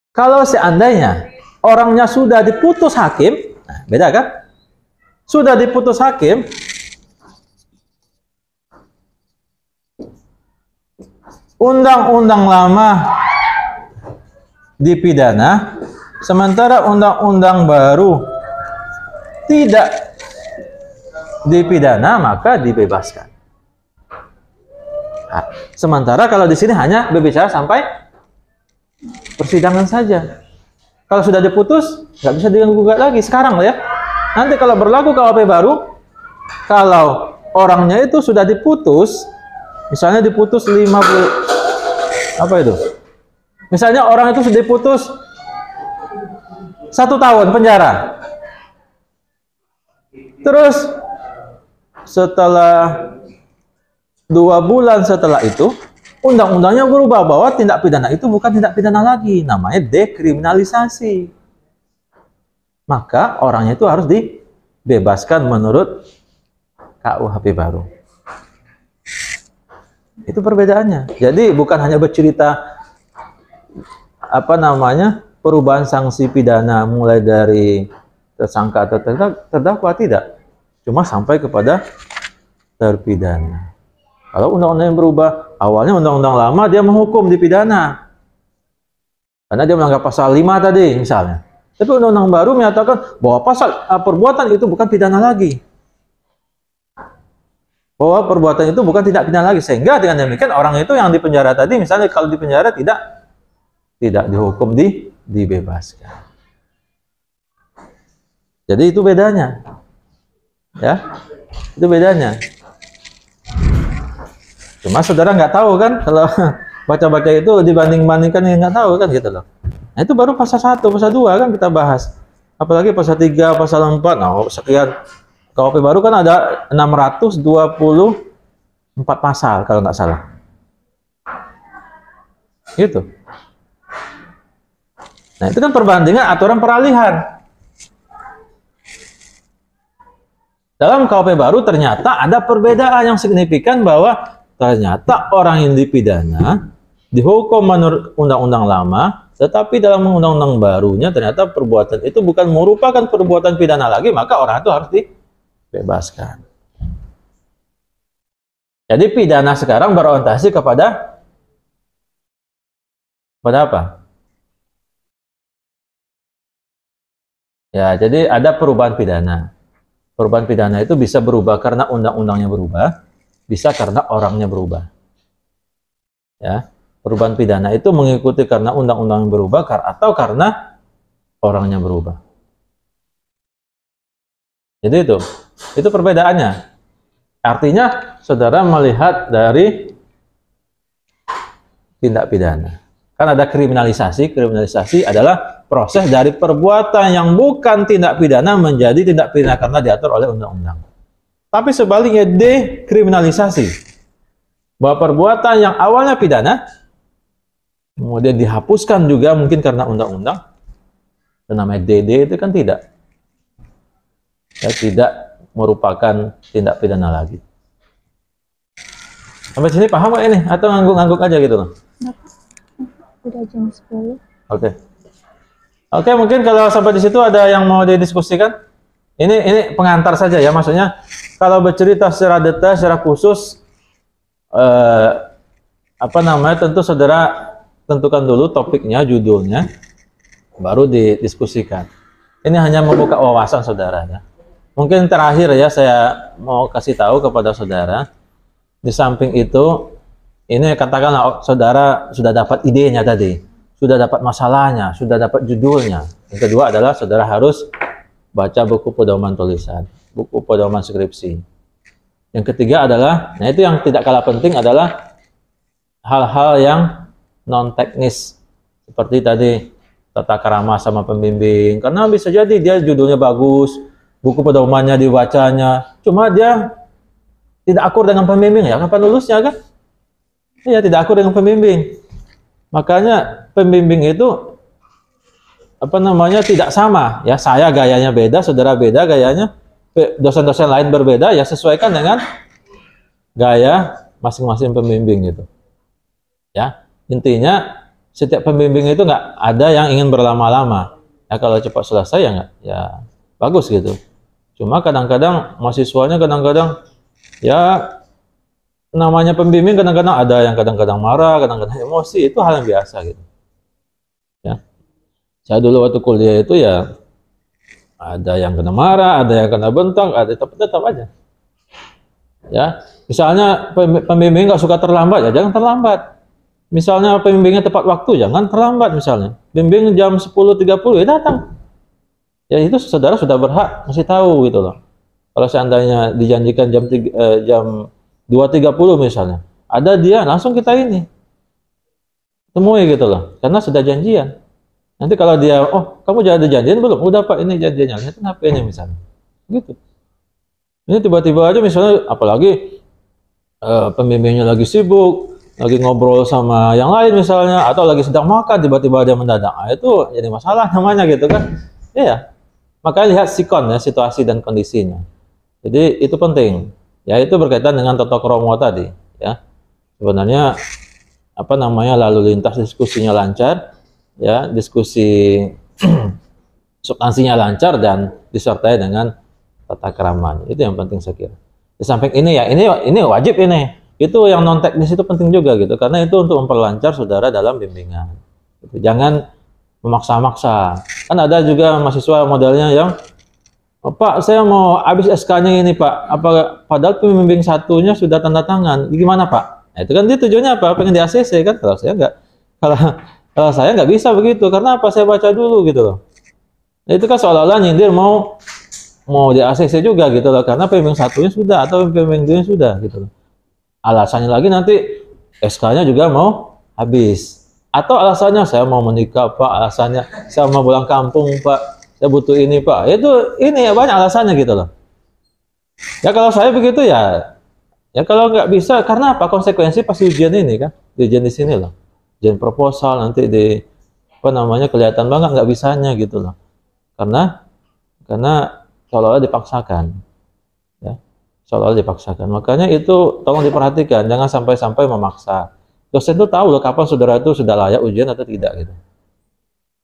kalau seandainya orangnya sudah diputus hakim, nah, beda kan? Sudah diputus hakim, undang-undang lama dipidana, sementara undang-undang baru tidak dipidana, maka dibebaskan. Nah, sementara kalau di sini hanya berbicara sampai persidangan saja. Kalau sudah diputus, nggak bisa digugat lagi. Sekarang lah ya. Nanti kalau berlaku KUHP baru, kalau orangnya itu sudah diputus, misalnya diputus 50, apa itu? Misalnya orang itu sudah diputus 1 tahun penjara. Terus setelah 2 bulan setelah itu, undang-undangnya berubah bahwa tindak pidana itu bukan tindak pidana lagi, namanya dekriminalisasi. Maka orangnya itu harus dibebaskan menurut KUHP baru. Itu perbedaannya. Jadi bukan hanya bercerita perubahan sanksi pidana mulai dari tersangka atau terdakwa, tidak. Cuma sampai kepada terpidana. Kalau undang-undang yang berubah, awalnya undang-undang lama dia menghukum dipidana. Karena dia melanggar pasal 5 tadi misalnya. Tapi undang-undang baru menyatakan bahwa pasal perbuatan itu bukan pidana lagi. Bahwa perbuatan itu bukan tindak pidana lagi. Sehingga dengan demikian orang itu yang dipenjara tadi, misalnya kalau dipenjara tidak dihukum, dibebaskan. Jadi itu bedanya. Ya. Itu bedanya. Cuma saudara nggak tahu kan, kalau baca-baca itu dibanding-bandingkan yang nggak tahu kan gitu loh. Nah itu baru pasal 1, pasal 2 kan kita bahas. Apalagi pasal 3, pasal 4, nah sekian. KUHP baru kan ada 624 pasal kalau nggak salah. Gitu. Nah itu kan perbandingan aturan peralihan. Dalam KUHP baru ternyata ada perbedaan yang signifikan bahwa ternyata orang yang dipidana dihukum menurut undang-undang lama, tetapi dalam undang-undang barunya ternyata perbuatan itu bukan merupakan perbuatan pidana lagi, maka orang itu harus dibebaskan. Jadi pidana sekarang berorientasi kepada apa? Ya, jadi ada perubahan pidana. Perubahan pidana itu bisa berubah karena undang-undangnya berubah, bisa karena orangnya berubah. Ya, perubahan pidana itu mengikuti karena undang-undang yang berubah atau karena orangnya berubah. Jadi itu perbedaannya. Artinya saudara melihat dari tindak pidana. Kan ada kriminalisasi. Kriminalisasi adalah proses dari perbuatan yang bukan tindak pidana menjadi tindak pidana karena diatur oleh undang-undang. Tapi sebaliknya dekriminalisasi, bahwa perbuatan yang awalnya pidana kemudian dihapuskan juga mungkin karena undang-undang, itu namanya DD, itu kan tidak merupakan tindak pidana lagi. Sampai sini paham nggak ini? Atau ngangguk-ngangguk aja gitu loh? Udah jam 10. Oke, mungkin kalau sampai di situ ada yang mau didiskusikan. Ini pengantar saja ya, maksudnya kalau bercerita secara detail, secara khusus, tentu saudara tentukan dulu topiknya, judulnya, baru didiskusikan. Ini hanya membuka wawasan saudara ya. Mungkin terakhir ya, saya mau kasih tahu kepada saudara, di samping itu, ini katakanlah saudara sudah dapat idenya tadi, sudah dapat masalahnya, sudah dapat judulnya. Yang kedua adalah saudara harus baca buku pedoman tulisan, buku pedoman skripsi. Yang ketiga adalah, nah itu yang tidak kalah penting adalah hal-hal yang non-teknis. Seperti tadi, tata krama sama pembimbing. Karena bisa jadi dia judulnya bagus, buku pedomannya dibacanya, cuma dia tidak akur dengan pembimbing, ya kapan lulusnya kan? Iya, tidak akur dengan pembimbing. Makanya pembimbing itu tidak sama. Ya, saya gayanya beda, saudara beda gayanya, dosen-dosen lain berbeda, ya sesuaikan dengan gaya masing-masing pembimbing gitu. Ya, intinya setiap pembimbing itu nggak ada yang ingin berlama-lama. Ya, kalau cepat selesai ya nggak, ya bagus gitu. Cuma kadang-kadang mahasiswanya ya namanya pembimbing kadang-kadang ada yang kadang-kadang marah, kadang-kadang emosi, itu hal yang biasa gitu. Ya. Saya dulu waktu kuliah itu ya ada yang kena marah, ada yang kena bentak, ada tapi tetap aja. Ya, misalnya pembimbing nggak suka terlambat, ya jangan terlambat. Misalnya pembimbingnya tepat waktu, jangan terlambat misalnya. Bimbing jam 10.30 ya datang. Ya itu saudara sudah berhak masih tahu gitu loh. Kalau seandainya dijanjikan jam 2.30 misalnya, ada dia langsung kita ini temui gitu loh, karena sudah janjian. Nanti kalau dia, oh kamu sudah ada janjian belum? Udah Pak, ini janjiannya, kenapa ini misalnya, gitu. Ini tiba-tiba aja misalnya, apalagi pembimbingnya lagi sibuk, lagi ngobrol sama yang lain misalnya, atau lagi sedang makan, tiba-tiba dia mendadak, itu jadi masalah namanya gitu kan. Iya, makanya lihat sikon ya, situasi dan kondisinya. Jadi itu penting. Ya itu berkaitan dengan tata krama tadi, ya. Sebenarnya lalu lintas diskusinya lancar, ya, diskusi substansinya lancar dan disertai dengan tata krama. Itu yang penting saya kira. Di samping ini ya, ini wajib ini. Itu yang non teknis itu penting juga gitu, karena itu untuk memperlancar saudara dalam bimbingan. Gitu. Jangan memaksa-maksa. Kan ada juga mahasiswa modelnya yang Pak, saya mau habis SK-nya ini Pak. Padahal pembimbing satunya sudah tanda tangan. Gimana Pak? Nah, itu kan dia tujuannya apa? Pengen di ACC kan? Kalau saya nggak, kalau saya nggak bisa begitu. Karena apa? Saya baca dulu gitu loh. Nah, itu kan seolah-olah nyindir mau di ACC juga gitu loh. Karena pembimbing satunya sudah atau pembimbing duanya sudah gitu loh. Alasannya lagi nanti SK-nya juga mau habis. Atau alasannya saya mau menikah Pak. Alasannya saya mau pulang kampung Pak. Saya butuh ini Pak, itu ini ya banyak alasannya gitu loh. Ya kalau saya begitu ya kalau nggak bisa karena apa? Konsekuensi pasti ujian ini kan, ujian di sini loh, ujian proposal nanti kelihatan banget nggak bisanya gitu loh, karena seolah-olah dipaksakan, ya seolah-olah dipaksakan. Makanya itu tolong diperhatikan, jangan sampai memaksa. Dosen itu tahu loh kapan saudara itu sudah layak ujian atau tidak gitu,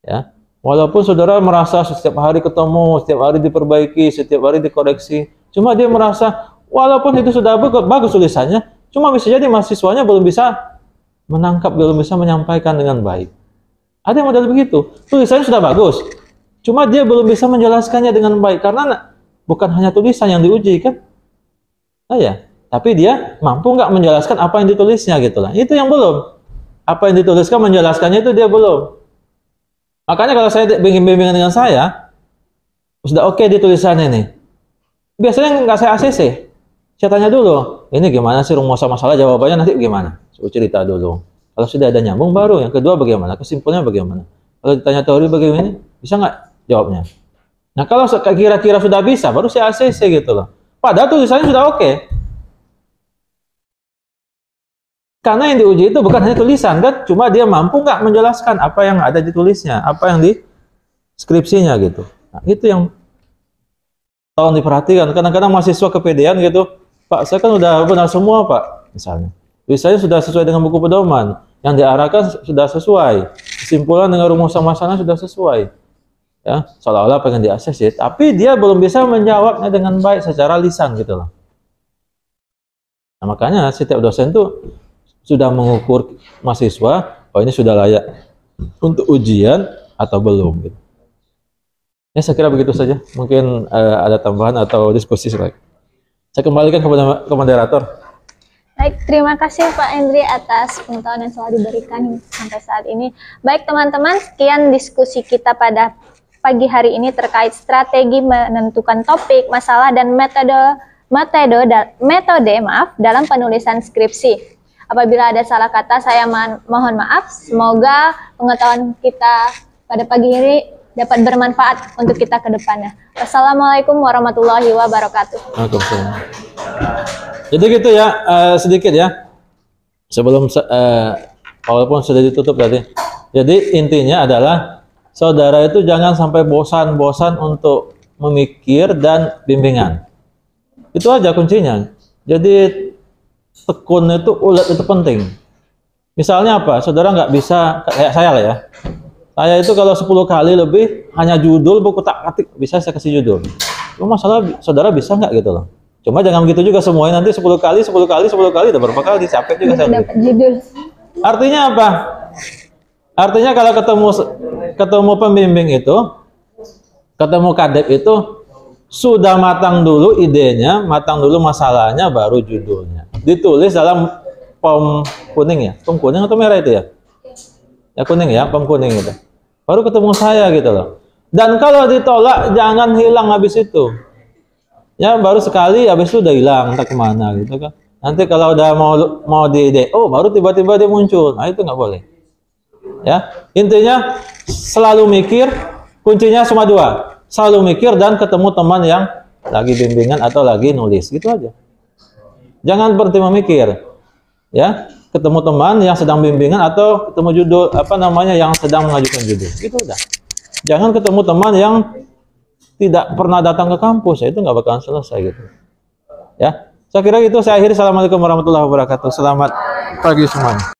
ya. Walaupun saudara merasa setiap hari ketemu, setiap hari diperbaiki, setiap hari dikoreksi, cuma dia merasa walaupun itu sudah bagus tulisannya, cuma bisa jadi mahasiswanya belum bisa menangkap, belum bisa menyampaikan dengan baik. Ada yang model begitu, tulisannya sudah bagus, cuma dia belum bisa menjelaskannya dengan baik karena bukan hanya tulisan yang diuji kan, nah ya, tapi dia mampu nggak menjelaskan apa yang ditulisnya gitu lah. Itu yang belum. Apa yang dituliskan menjelaskannya itu dia belum. Makanya kalau saya bimbingan dengan saya, sudah oke di tulisannya nih. Biasanya nggak saya ACC. Saya tanya dulu, ini gimana sih rumus masalah, jawabannya nanti gimana? Saya cerita dulu. Kalau sudah ada nyambung baru, yang kedua bagaimana? Kesimpulannya bagaimana? Kalau ditanya teori bagaimana? Bisa nggak jawabnya? Nah kalau kira-kira sudah bisa, baru saya ACC gitu loh. Padahal tulisannya sudah oke. Karena yang diuji itu bukan hanya tulisan kan, cuma dia mampu nggak menjelaskan apa yang ada di tulisnya, apa yang di skripsinya gitu. Nah, itu yang tolong diperhatikan. Kadang-kadang mahasiswa kepedean gitu, Pak, saya kan udah benar semua Pak, misalnya. Tulisannya sudah sesuai dengan buku pedoman, yang diarahkan sudah sesuai, kesimpulan dengan rumusan masalah sudah sesuai. Ya, seolah-olah pengen di ACC, tapi dia belum bisa menjawabnya dengan baik secara lisan gitu loh. Nah, makanya setiap dosen tuh sudah mengukur mahasiswa, oh ini sudah layak untuk ujian atau belum. Gitu. Ya saya kira begitu saja. Mungkin ada tambahan atau diskusi lagi. Saya kembalikan ke moderator. Baik, terima kasih Pak Endri atas pengetahuan yang telah diberikan sampai saat ini. Baik teman-teman, sekian diskusi kita pada pagi hari ini terkait strategi menentukan topik, masalah, dan metode dalam penulisan skripsi. Apabila ada salah kata, saya mohon maaf. Semoga pengetahuan kita pada pagi ini dapat bermanfaat untuk kita ke depannya. Wassalamualaikum warahmatullahi wabarakatuh. Waalaikumsalam. Jadi gitu ya, sedikit ya. Sebelum walaupun sudah ditutup tadi. Jadi intinya adalah saudara itu jangan sampai bosan-bosan untuk memikir dan bimbingan. Itu aja kuncinya. Jadi tekun itu, ulet itu penting. Misalnya apa? Saudara nggak bisa kayak saya lah ya. Saya itu kalau 10 kali lebih hanya judul buku tak ketik bisa saya kasih judul. Cuma masalah saudara bisa nggak gitu loh. Cuma jangan begitu juga semuanya, nanti 10 kali udah berapa kali capek juga saya. Dapat judul. Artinya apa? Artinya kalau ketemu pembimbing itu, ketemu kadep itu sudah matang dulu idenya, matang dulu masalahnya, baru judulnya. Ditulis dalam pom kuning ya, pom kuning atau merah itu ya? Ya kuning ya, pom kuning itu. Baru ketemu saya gitu loh. Dan kalau ditolak jangan hilang habis itu. Ya baru sekali habis itu udah hilang, entah kemana gitu kan. Nanti kalau udah mau di DO baru tiba-tiba dia muncul. Nah itu nggak boleh. Ya intinya selalu mikir, kuncinya cuma 2. Selalu mikir dan ketemu teman yang lagi bimbingan atau lagi nulis, gitu aja. Jangan berhenti memikir. Ya, ketemu teman yang sedang bimbingan atau ketemu judul yang sedang mengajukan judul. Gitu udah. Jangan ketemu teman yang tidak pernah datang ke kampus, itu nggak bakalan selesai gitu. Ya, saya kira itu. Saya akhiri. Assalamualaikum warahmatullahi wabarakatuh. Selamat pagi semuanya.